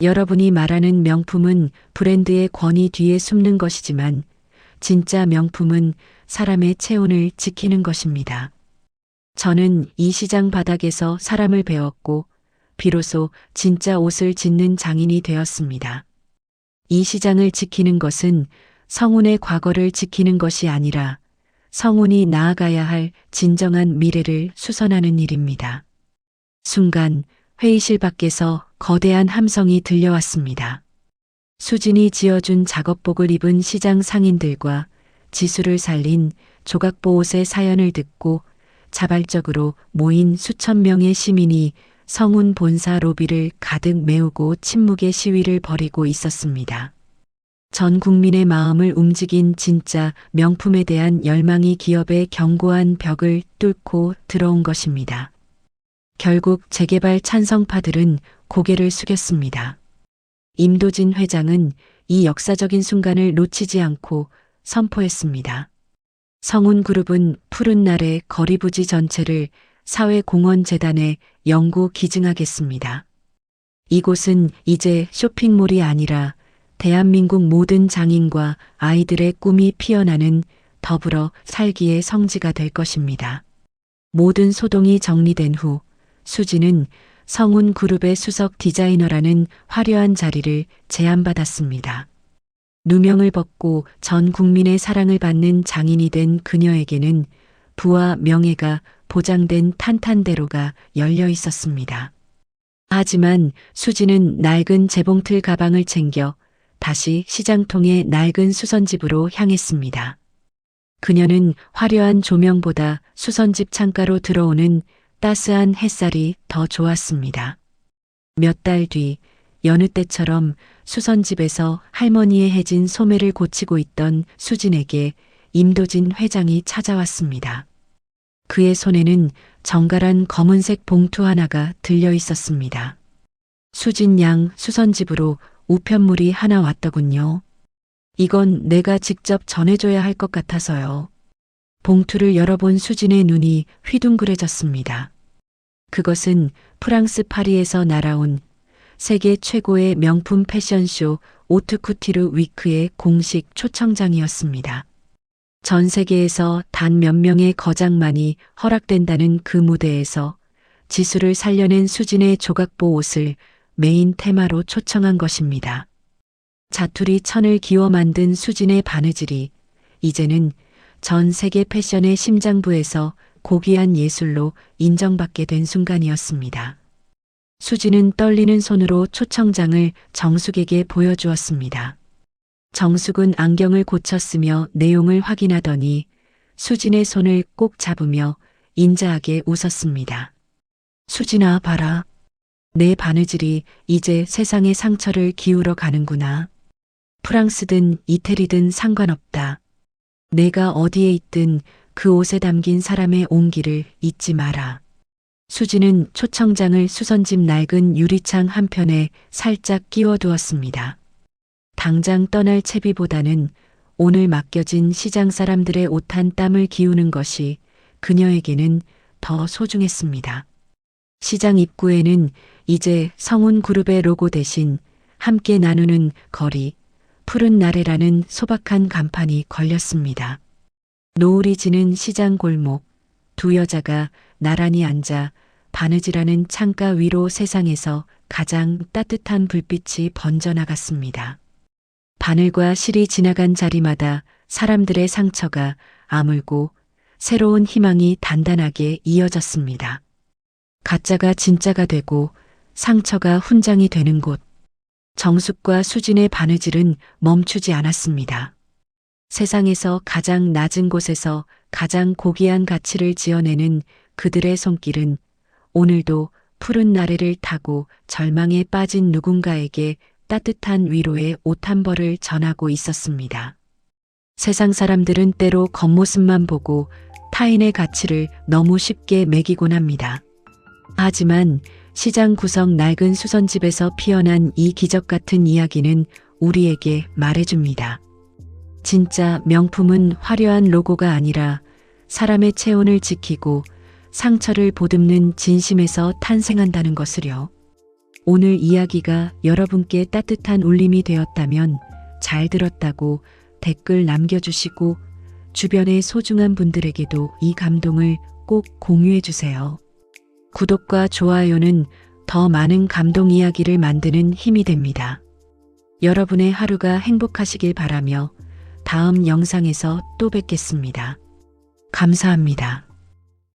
여러분이 말하는 명품은 브랜드의 권위 뒤에 숨는 것이지만 진짜 명품은 사람의 체온을 지키는 것입니다. 저는 이 시장 바닥에서 사람을 배웠고 비로소 진짜 옷을 짓는 장인이 되었습니다. 이 시장을 지키는 것은 성운의 과거를 지키는 것이 아니라 성운이 나아가야 할 진정한 미래를 수선하는 일입니다. 순간 회의실 밖에서 거대한 함성이 들려왔습니다. 수진이 지어준 작업복을 입은 시장 상인들과 지수를 살린 조각보 옷의 사연을 듣고 자발적으로 모인 수천 명의 시민이 성운 본사 로비를 가득 메우고 침묵의 시위를 벌이고 있었습니다. 전 국민의 마음을 움직인 진짜 명품에 대한 열망이 기업의 견고한 벽을 뚫고 들어온 것입니다. 결국 재개발 찬성파들은 고개를 숙였습니다. 임도진 회장은 이 역사적인 순간을 놓치지 않고 선포했습니다. 성운그룹은 푸른 날의 거리부지 전체를 사회공헌재단에 영구 기증하겠습니다. 이곳은 이제 쇼핑몰이 아니라 대한민국 모든 장인과 아이들의 꿈이 피어나는 더불어 살기의 성지가 될 것입니다. 모든 소동이 정리된 후 수지는 성운그룹의 수석 디자이너라는 화려한 자리를 제안받았습니다. 누명을 벗고 전 국민의 사랑을 받는 장인이 된 그녀에게는 부와 명예가 보장된 탄탄대로가 열려 있었습니다. 하지만 수지는 낡은 재봉틀 가방을 챙겨 다시 시장통의 낡은 수선집으로 향했습니다. 그녀는 화려한 조명보다 수선집 창가로 들어오는 따스한 햇살이 더 좋았습니다. 몇 달 뒤 여느 때처럼 수선집에서 할머니의 해진 소매를 고치고 있던 수진에게 임도진 회장이 찾아왔습니다. 그의 손에는 정갈한 검은색 봉투 하나가 들려 있었습니다. 수진 양 수선집으로 우편물이 하나 왔더군요. 이건 내가 직접 전해줘야 할 것 같아서요. 봉투를 열어본 수진의 눈이 휘둥그레졌습니다. 그것은 프랑스 파리에서 날아온 세계 최고의 명품 패션쇼 오트쿠티르 위크의 공식 초청장이었습니다. 전 세계에서 단 몇 명의 거장만이 허락된다는 그 무대에서 지수를 살려낸 수진의 조각보 옷을 메인 테마로 초청한 것입니다. 자투리 천을 기워 만든 수진의 바느질이 이제는 전 세계 패션의 심장부에서 고귀한 예술로 인정받게 된 순간이었습니다. 수진은 떨리는 손으로 초청장을 정숙에게 보여주었습니다. 정숙은 안경을 고쳤으며 내용을 확인하더니 수진의 손을 꼭 잡으며 인자하게 웃었습니다. 수진아, 봐라. 내 바느질이 이제 세상의 상처를 기울어 가는구나. 프랑스든 이태리든 상관없다. 내가 어디에 있든 그 옷에 담긴 사람의 온기를 잊지 마라. 수지는 초청장을 수선집 낡은 유리창 한편에 살짝 끼워두었습니다. 당장 떠날 채비보다는 오늘 맡겨진 시장 사람들의 옷 한 땀을 기우는 것이 그녀에게는 더 소중했습니다. 시장 입구에는 이제 성운그룹의 로고 대신 함께 나누는 거리, 푸른 나래라는 소박한 간판이 걸렸습니다. 노을이 지는 시장 골목, 두 여자가 나란히 앉아 바느질하는 창가 위로 세상에서 가장 따뜻한 불빛이 번져나갔습니다. 바늘과 실이 지나간 자리마다 사람들의 상처가 아물고 새로운 희망이 단단하게 이어졌습니다. 가짜가 진짜가 되고 상처가 훈장이 되는 곳. 정숙과 수진의 바느질은 멈추지 않았습니다. 세상에서 가장 낮은 곳에서 가장 고귀한 가치를 지어내는 그들의 손길은 오늘도 푸른 나래를 타고 절망에 빠진 누군가에게 따뜻한 위로의 옷 한 벌을 전하고 있었습니다. 세상 사람들은 때로 겉모습만 보고 타인의 가치를 너무 쉽게 매기곤 합니다. 하지만 시장 구석 낡은 수선집에서 피어난 이 기적 같은 이야기는 우리에게 말해줍니다. 진짜 명품은 화려한 로고가 아니라 사람의 체온을 지키고 상처를 보듬는 진심에서 탄생한다는 것을요. 오늘 이야기가 여러분께 따뜻한 울림이 되었다면 잘 들었다고 댓글 남겨주시고 주변의 소중한 분들에게도 이 감동을 꼭 공유해 주세요. 구독과 좋아요는 더 많은 감동 이야기를 만드는 힘이 됩니다. 여러분의 하루가 행복하시길 바라며 다음 영상에서 또 뵙겠습니다. 감사합니다.